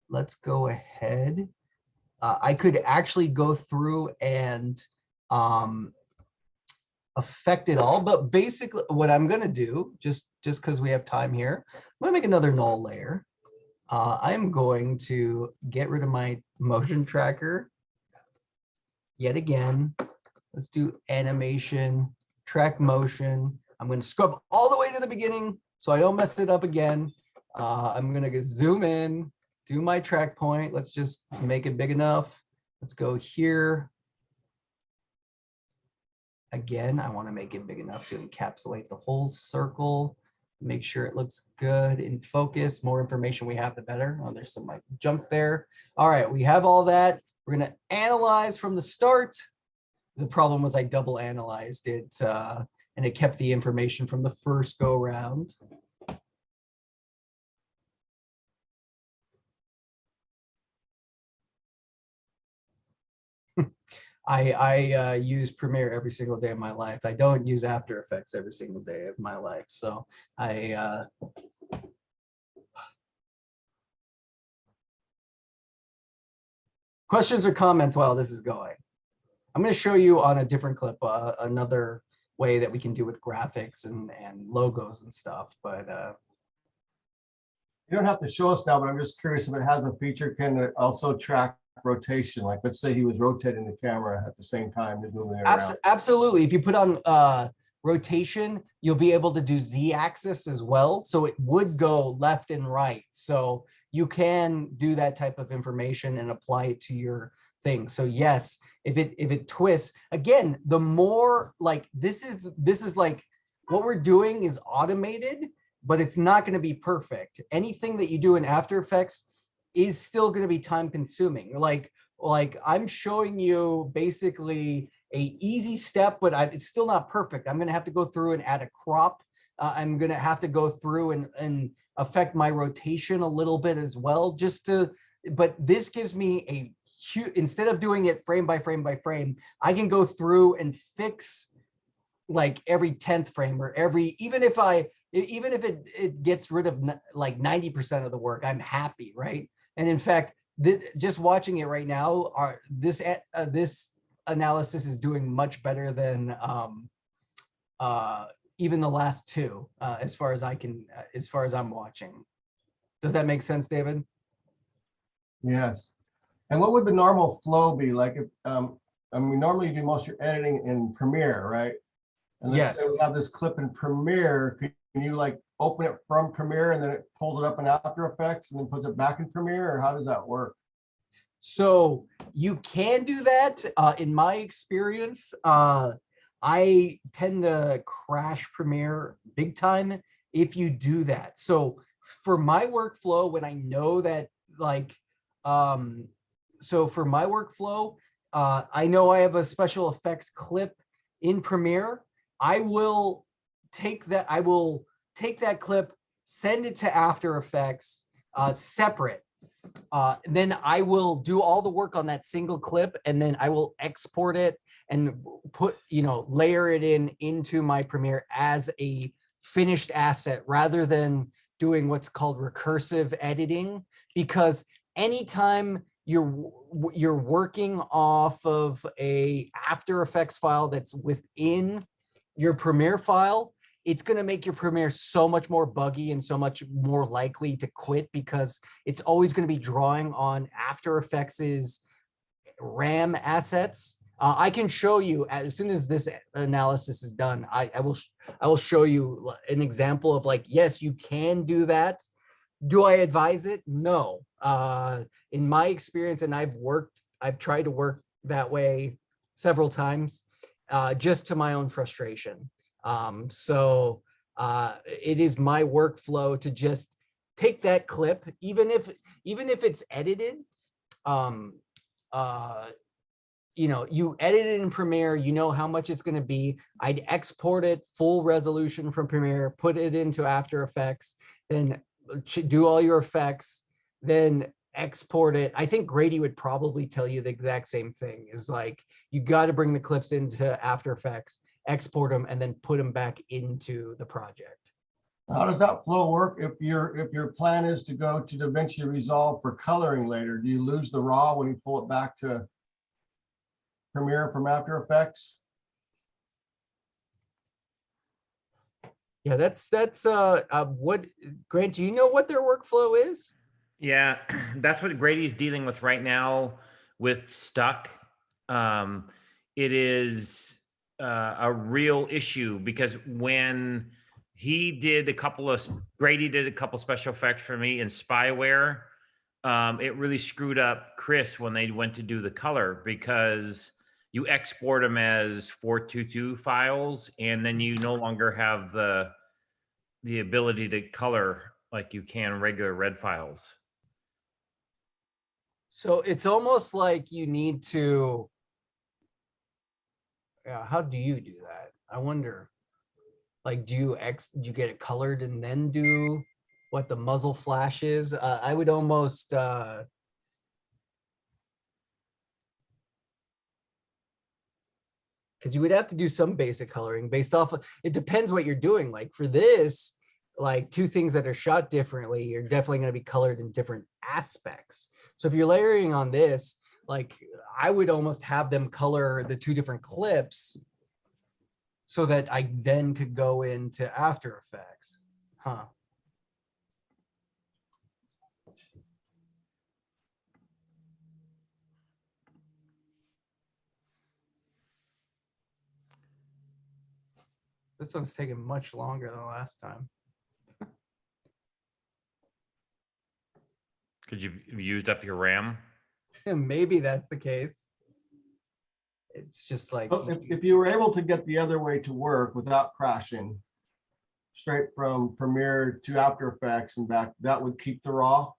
let's go ahead. I could actually go through and affect it all, but basically what I'm gonna do, just because we have time here, I'm gonna make another null layer. I'm going to get rid of my motion tracker yet again. Let's do animation, track motion. I'm going to scrub all the way to the beginning so I don't mess it up again. I'm going to zoom in, do my track point. Let's just make it big enough. Let's go here. Again, I want to make it big enough to encapsulate the whole circle. Make sure it looks good in focus. More information we have, the better. Oh, there's some like junk there. All right, we have all that. We're going to analyze from the start. The problem was I double analyzed it and it kept the information from the first go round. I use Premiere every single day of my life. I don't use After Effects every single day of my life. So questions or comments while this is going? I'm going to show you on a different clip another way that we can do with graphics and logos and stuff. But You don't have to show us now, but I'm just curious if it has a feature, can it also track rotation? Like, let's say he was rotating the camera at the same time as moving it around. Absolutely. If you put on rotation, you'll be able to do Z-axis as well. So it would go left and right. So you can do that type of information and apply it to your thing. So yes, if it twists, again, the more like this is like what we're doing is automated, but it's not going to be perfect. Anything that you do in After Effects is still going to be time consuming. Like I'm showing you basically a easy step, but it's still not perfect. I'm going to have to go through and add a crop I'm gonna have to go through and affect my rotation a little bit as well, just to, but this gives me a huge, instead of doing it frame by frame by frame, I can go through and fix like every 10th frame or every, even if it gets rid of like 90% of the work, I'm happy, right? And in fact, just watching it right now, this analysis is doing much better than even the last two, as far as I'm watching. Does that make sense, David? Yes. And what would the normal flow be like if, I mean, normally you do most of your editing in Premiere, right? And let's say Yes. we have this clip in Premiere, can you like open it from Premiere and then it pulls it up in After Effects and then puts it back in Premiere, or how does that work? So you can do that. In my experience, I tend to crash Premiere big time if you do that. So for my workflow, when I know that like, so for my workflow, I know I have a special effects clip in Premiere. I will take that clip, send it to After Effects separate. Then I will do all the work on that single clip, and then I will export it and put, layer it into my Premiere as a finished asset rather than doing what's called recursive editing. Because anytime you're working off of a After Effects file that's within your Premiere file, it's going to make your Premiere so much more buggy and so much more likely to quit, because it's always going to be drawing on After Effects's RAM assets. I can show you as soon as this analysis is done. I will show you an example of like, yes, you can do that. Do I advise it? No. In my experience, and I've tried to work that way several times, just to my own frustration. So it is my workflow to just take that clip, even if it's edited. You edit it in Premiere, you know how much it's going to be. I'd export it full resolution from Premiere, put it into After Effects, then do all your effects, then export it. I think Grady would probably tell you the exact same thing, is like, you got to bring the clips into After Effects, export them, and then put them back into the project. How does that flow work if your plan is to go to DaVinci Resolve for coloring later? Do you lose the raw when you pull it back to Premiere from After Effects? Yeah, that's what, Grant, do you know what their workflow is? Yeah, that's what Grady's dealing with right now with Stuck. It is a real issue because when Grady did a couple special effects for me in Spyware, it really screwed up Chris when they went to do the color, because you export them as 422 files, and then you no longer have the ability to color like you can regular red files. So it's almost like you need to, yeah, how do you do that? I wonder, like, do you get it colored and then do what the muzzle flash is? I would almost, because you would have to do some basic coloring based off of, it depends what you're doing. Like for this, like two things that are shot differently, you're definitely going to be colored in different aspects. So if you're layering on this, like I would almost have them color the two different clips so that I then could go into After Effects. Huh. This one's taking much longer than last time. Because you've used up your RAM. Maybe that's the case. It's just like, Well, if you were able to get the other way to work without crashing, straight from Premiere to After Effects and back, that would keep the raw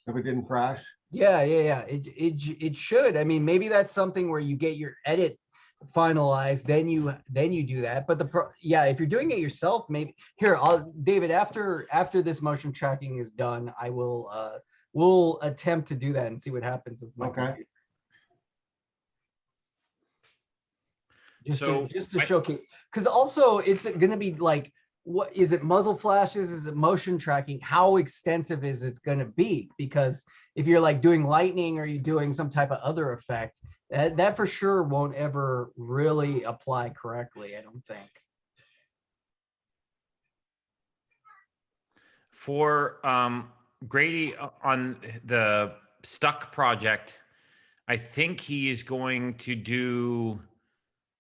if it didn't crash. yeah. It should. I mean, maybe that's something where you get your edit finalized, then you do that. But yeah, if you're doing it yourself, maybe here, David, after this motion tracking is done, I will we'll attempt to do that and see what happens with my Okay. computer. Just So to showcase, because also it's going to be like, what is it, muzzle flashes, is it motion tracking, how extensive is it going to be? Because if you're like doing lightning or you're doing some type of other effect, that for sure won't ever really apply correctly, I don't think. For Grady on the Stuck project, I think he is going to do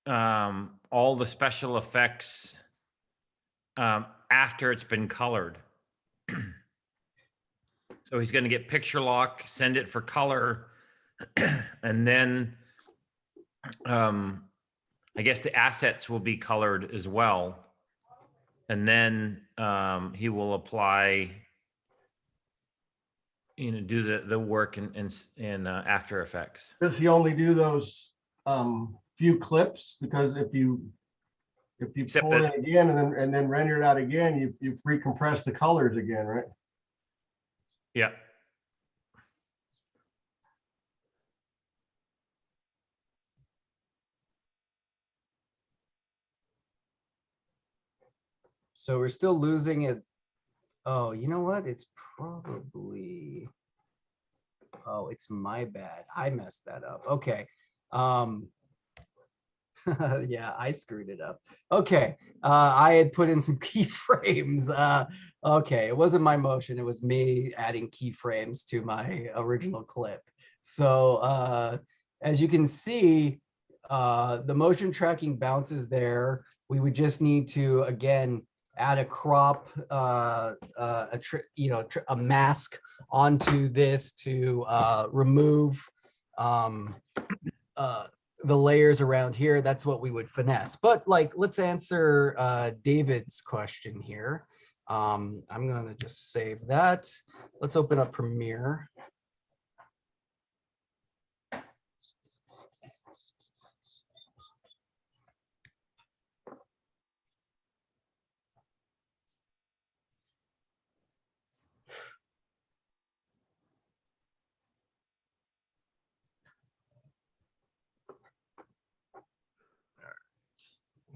all the special effects after it's been colored. So he's going to get picture lock, send it for color, and then I guess the assets will be colored as well. And then he will apply, do the work in After Effects. Does he only do those few clips? Because if you Except pull that- it again and then render it out again, you recompress the colors again, right? Yeah. So we're still losing it. Oh, you know what? It's probably, oh, it's my bad. I messed that up. Okay. Yeah, I screwed it up. Okay. I had put in some keyframes. Okay, it wasn't my motion. It was me adding keyframes to my original clip. So as you can see, the motion tracking bounces there. We would just need to, again, add a crop, a mask onto this to remove the layers around here. That's what we would finesse. But like, let's answer David's question here. I'm gonna just save that. Let's open up Premiere.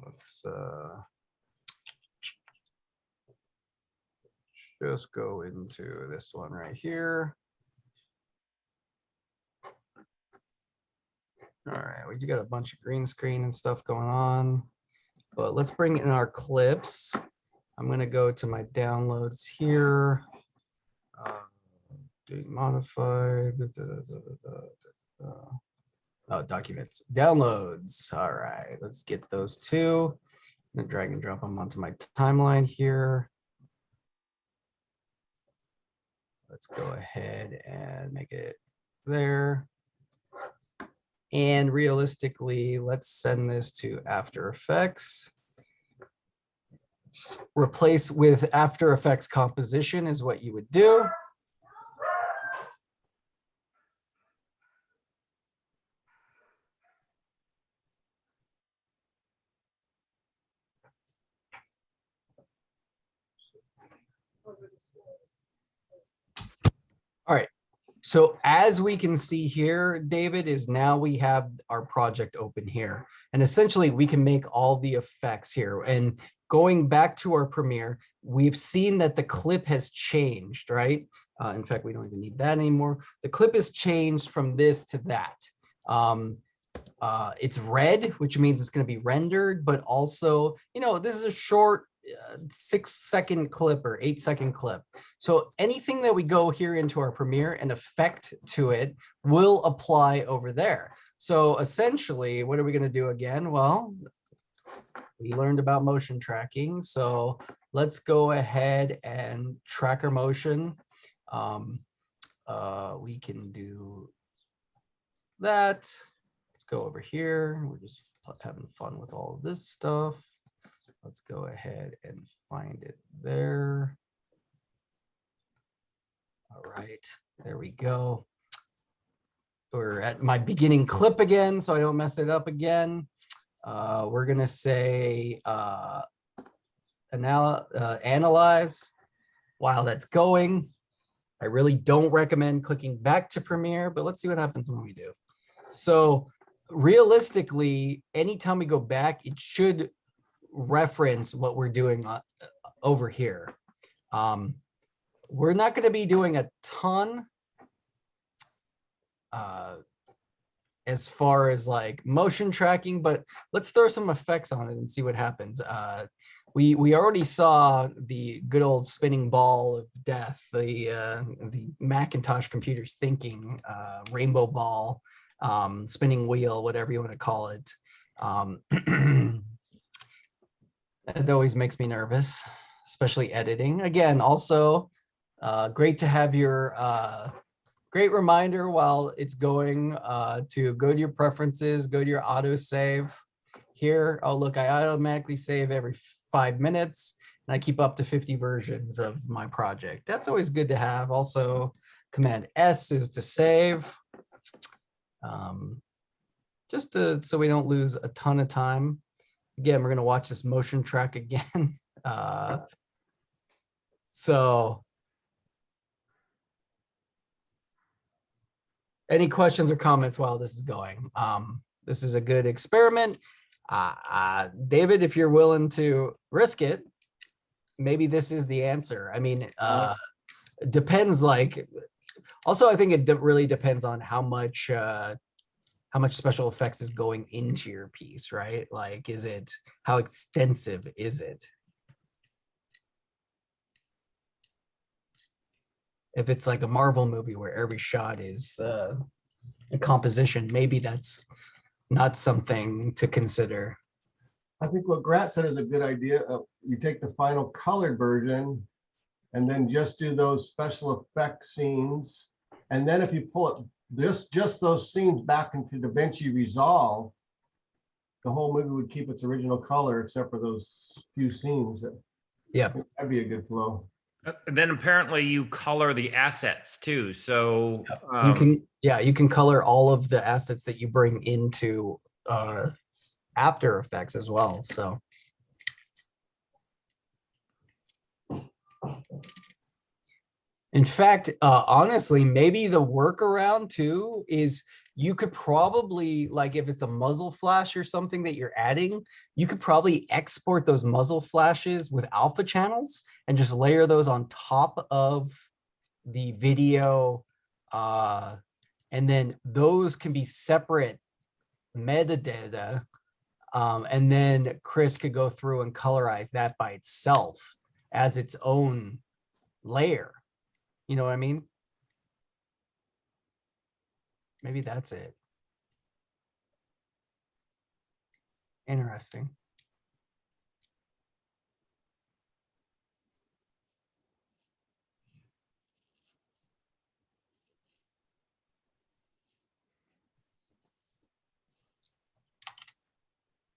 Let's just go into this one right here. All right, we do got a bunch of green screen and stuff going on, but let's bring in our clips. I'm gonna go to my downloads here. Doing modified. Oh, documents, downloads. All right, let's get those two. I'm gonna drag and drop them onto my timeline here. Let's go ahead and make it there. And realistically, let's send this to After Effects. Replace with After Effects composition is what you would do. All right, so as we can see here, David, is now we have our project open here. And essentially we can make all the effects here. And going back to our Premiere, we've seen that the clip has changed, right? In fact, we don't even need that anymore. The clip has changed from this to that. It's red, which means it's going to be rendered, but also, this is a short 6-second clip or 8-second clip. So anything that we go here into our Premiere and affect to it will apply over there. So essentially, what are we going to do again? Well, we learned about motion tracking. So let's go ahead and track our motion. We can do that. Let's go over here. We're just having fun with all of this stuff. Let's go ahead and find it there. All right, there we go. We're at my beginning clip again, so I don't mess it up again. We're gonna say analyze while that's going. I really don't recommend clicking back to Premiere, but let's see what happens when we do. So realistically, anytime we go back, it should reference what we're doing over here. We're not going to be doing a ton as far as like motion tracking, but let's throw some effects on it and see what happens. We already saw the good old spinning ball of death, the Macintosh computers thinking, rainbow ball, spinning wheel, whatever you want to call it. It always makes me nervous, especially editing. Again, also great to have your great reminder while it's going to go to your preferences, go to your auto save. Here, oh look, I automatically save every 5 minutes, and I keep up to 50 versions of my project. That's always good to have. Also, Command S is to save. Just so we don't lose a ton of time. Again, we're gonna watch this motion track again. So any questions or comments while this is going? This is a good experiment. David, if you're willing to risk it, maybe this is the answer. I mean, it depends. Like, also, I think it really depends on how much special effects is going into your piece, right? Like, how extensive is it? If it's like a Marvel movie where every shot is a composition, maybe that's not something to consider. I think what Grant said is a good idea. You take the final colored version and then just do those special effects scenes. And then if you pull it, just those scenes back into DaVinci Resolve, the whole movie would keep its original color except for those few scenes. Yeah. That'd be a good flow. Then apparently you color the assets too. So You can color all of the assets that you bring into After Effects as well. So in fact, honestly, maybe the workaround too is you could probably, like if it's a muzzle flash or something that you're adding, you could probably export those muzzle flashes with alpha channels and just layer those on top of the video. And then those can be separate metadata. And then Chris could go through and colorize that by itself as its own layer. You know what I mean? Maybe that's it. Interesting.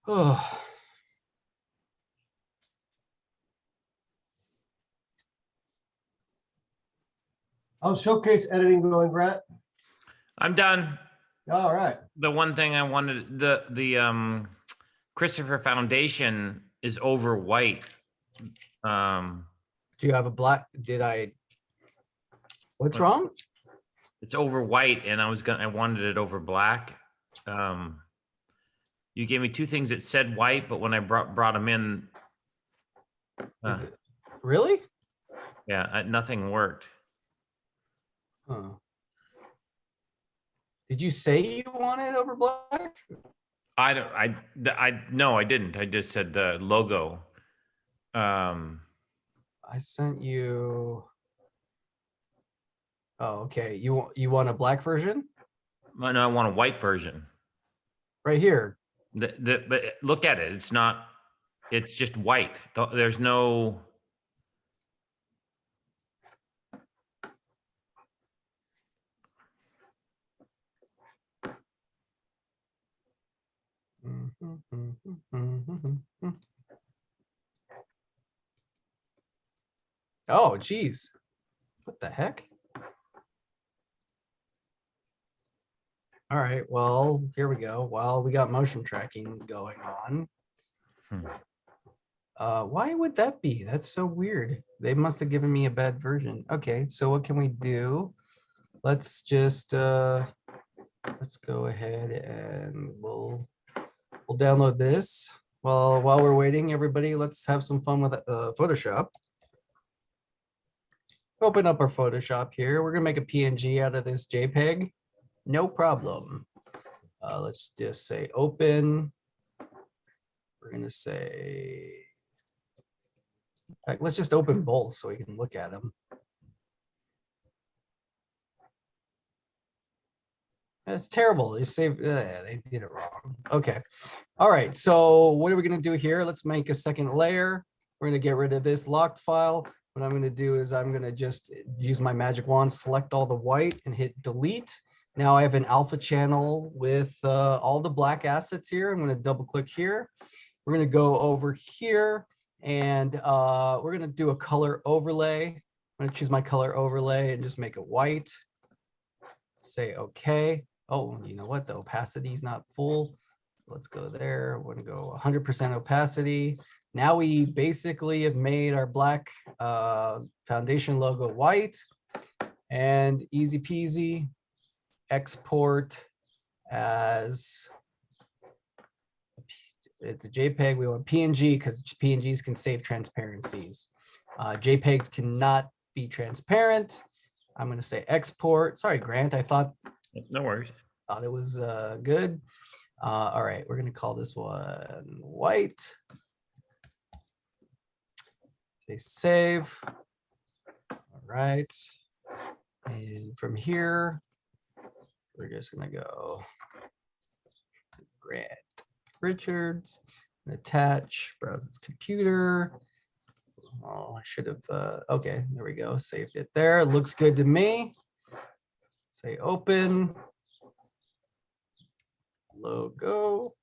Oh. How's showcase editing going, Grant? I'm done. All right. The one thing I wanted, the Christopher Foundation is over white. Do you have a black? What's wrong? It's over white, and I wanted it over black. You gave me two things that said white, but when I brought them in, Is it, really? yeah, nothing worked. Huh. Did you say you wanted over black? No, I didn't. I just said the logo. I sent you. Oh, okay. You want a black version? No, I want a white version. Right here. But look at it. It's not. It's just white. There's no. Oh, geez. What the heck? All right, well, here we go. Well, we got motion tracking going on. Hmm. Why would that be? That's so weird. They must have given me a bad version. Okay, so what can we do? Let's just let's go ahead and we'll download this. Well, while we're waiting, everybody, let's have some fun with Photoshop. Open up our Photoshop here. We're gonna make a PNG out of this JPEG. No problem. Let's just say open. We're gonna say, in fact, let's just open both so we can look at them. That's terrible. You saved, they did it wrong. Okay. All right. So what are we gonna do here? Let's make a second layer. We're gonna get rid of this locked file. What I'm gonna do is I'm gonna just use my magic wand, select all the white and hit delete. Now I have an alpha channel with all the black assets here. I'm going to double click here. We're going to go over here and we're going to do a color overlay. I'm going to choose my color overlay and just make it white. Say okay. Oh, you know what? The opacity is not full. Let's go there. We're going to go 100% opacity. Now we basically have made our black foundation logo white and easy peasy. Export as it's a JPEG. We want PNG because PNGs can save transparencies. JPEGs cannot be transparent. I'm going to say export. Sorry, Grant. I thought No worries. it was good. All right, we're going to call this one white. Say save. All right, and from here. We're just gonna go Grant Richards, attach, browse its computer. Oh, I should have, okay, there we go, saved it there. Looks good to me. Say open. Logo.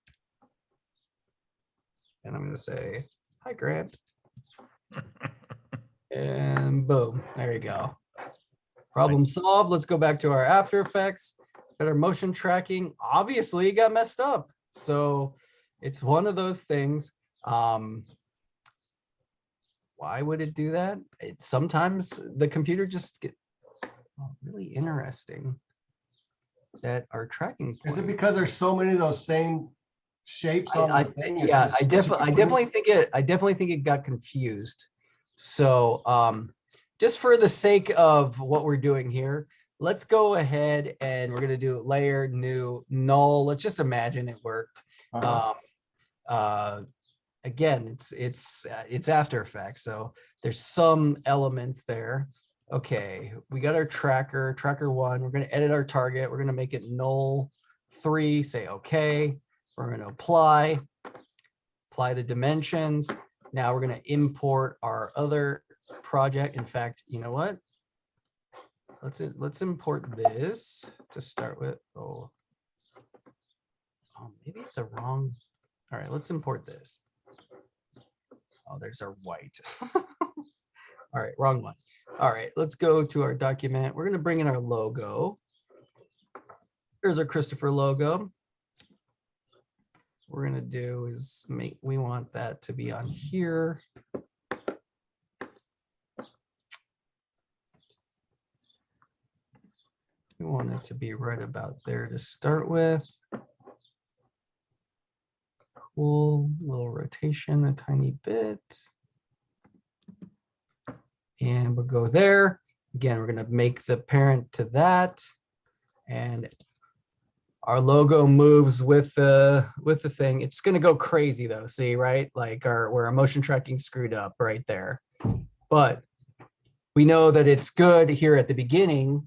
And I'm gonna say, hi Grant. And boom, there you go. Problem solved. Let's go back to our After Effects. Got our motion tracking. Obviously, it got messed up. So it's one of those things. Why would it do that? It's sometimes the computer just get really interesting that our tracking Is it point. because there's so many of those same shapes on I the thing? It's yeah, just I definitely think it got confused. So just for the sake of what we're doing here, let's go ahead and we're gonna do layer, new, null. Let's just imagine it worked. Again, it's After Effects, so there's some elements there. Okay, we got our tracker 1. We're gonna edit our target. We're gonna make it null 3. Say okay. We're gonna apply the dimensions. Now we're gonna import our other project. In fact, you know what? Let's import this to start with. Oh, maybe it's a wrong. All right, let's import this. Oh, there's our white. All right, wrong one. All right, let's go to our document. We're gonna bring in our logo. Here's our Christopher logo. What we're gonna do is we want that to be on here. We want it to be right about there to start with. Cool, little rotation, a tiny bit. And we'll go there. Again, we're gonna make the parent to that. And our logo moves with the thing. It's gonna go crazy though, see, right? Like where our motion tracking screwed up right there. But we know that it's good here at the beginning.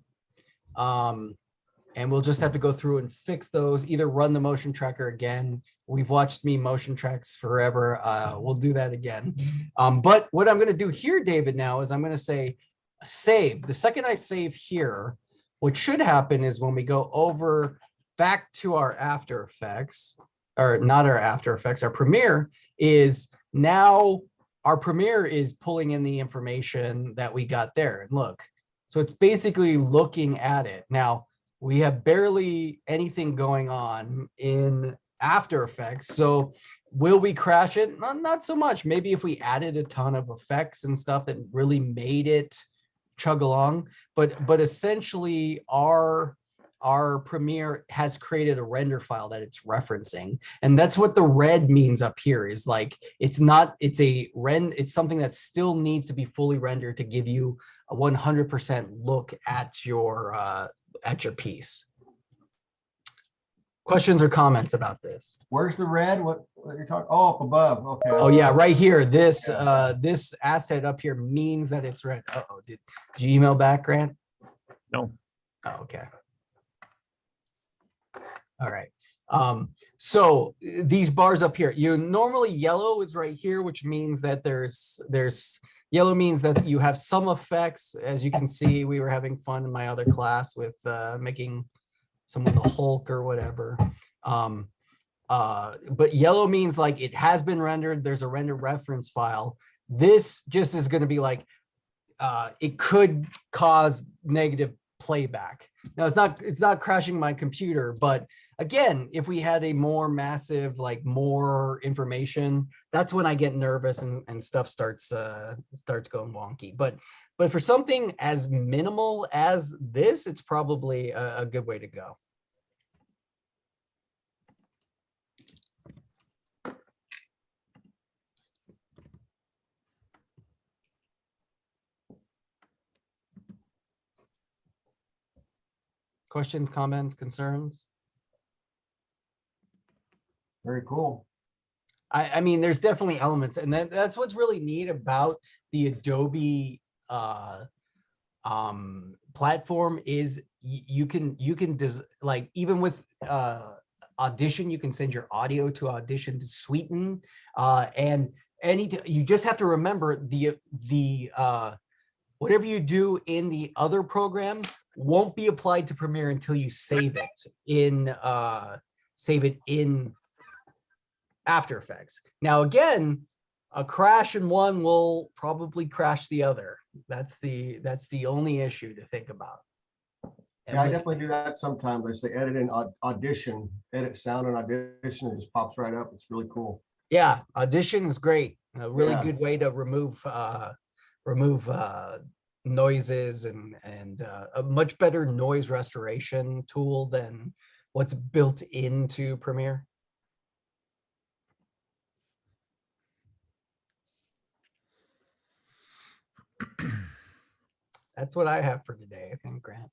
And we'll just have to go through and fix those, either run the motion tracker again. We've watched me motion tracks forever. We'll do that again. But what I'm gonna do here, David, now is I'm gonna say save. The second I save here, what should happen is when we go over back to our After Effects, or not our After Effects, our Premiere is now, our Premiere is pulling in the information that we got there. And look, so it's basically looking at it. Now, we have barely anything going on in After Effects. So will we crash it? Not so much. Maybe if we added a ton of effects and stuff that really made it chug along, but essentially our Premiere has created a render file that it's referencing. And that's what the red means up here is like, it's something that still needs to be fully rendered to give you a 100% look at your piece. Questions or comments about this? Where's the red? What you're talking? Oh, up above. Okay. Oh yeah, right here. This Yeah. this asset up here means that it's red. Uh-oh, did you email back, Grant? No. Oh, okay. All right. So these bars up here, normally yellow is right here, which means that there's yellow means that you have some effects. As you can see, we were having fun in my other class with making some of the Hulk or whatever. But yellow means like it has been rendered. There's a render reference file. This just is going to be like, it could cause negative playback. Now it's not crashing my computer, but again, if we had a more massive, like more information, that's when I get nervous and stuff starts going wonky. But for something as minimal as this, it's probably a good way to go. Questions, comments, concerns? Very cool. I mean, there's definitely elements, and that's what's really neat about the Adobe platform is you can like even with Audition, you can send your audio to Audition to sweeten, and you just have to remember the whatever you do in the other program won't be applied to Premiere until you save it in After Effects. Now, again, a crash in one will probably crash the other. That's the only issue to think about. And Yeah, I with- definitely do that sometimes. I say edit in Audition, edit sound in Audition, it just pops right up. It's really cool. Yeah, Audition is great. A really Yeah. good way to remove noises and a much better noise restoration tool than what's built into Premiere. That's what I have for today, I think, Grant.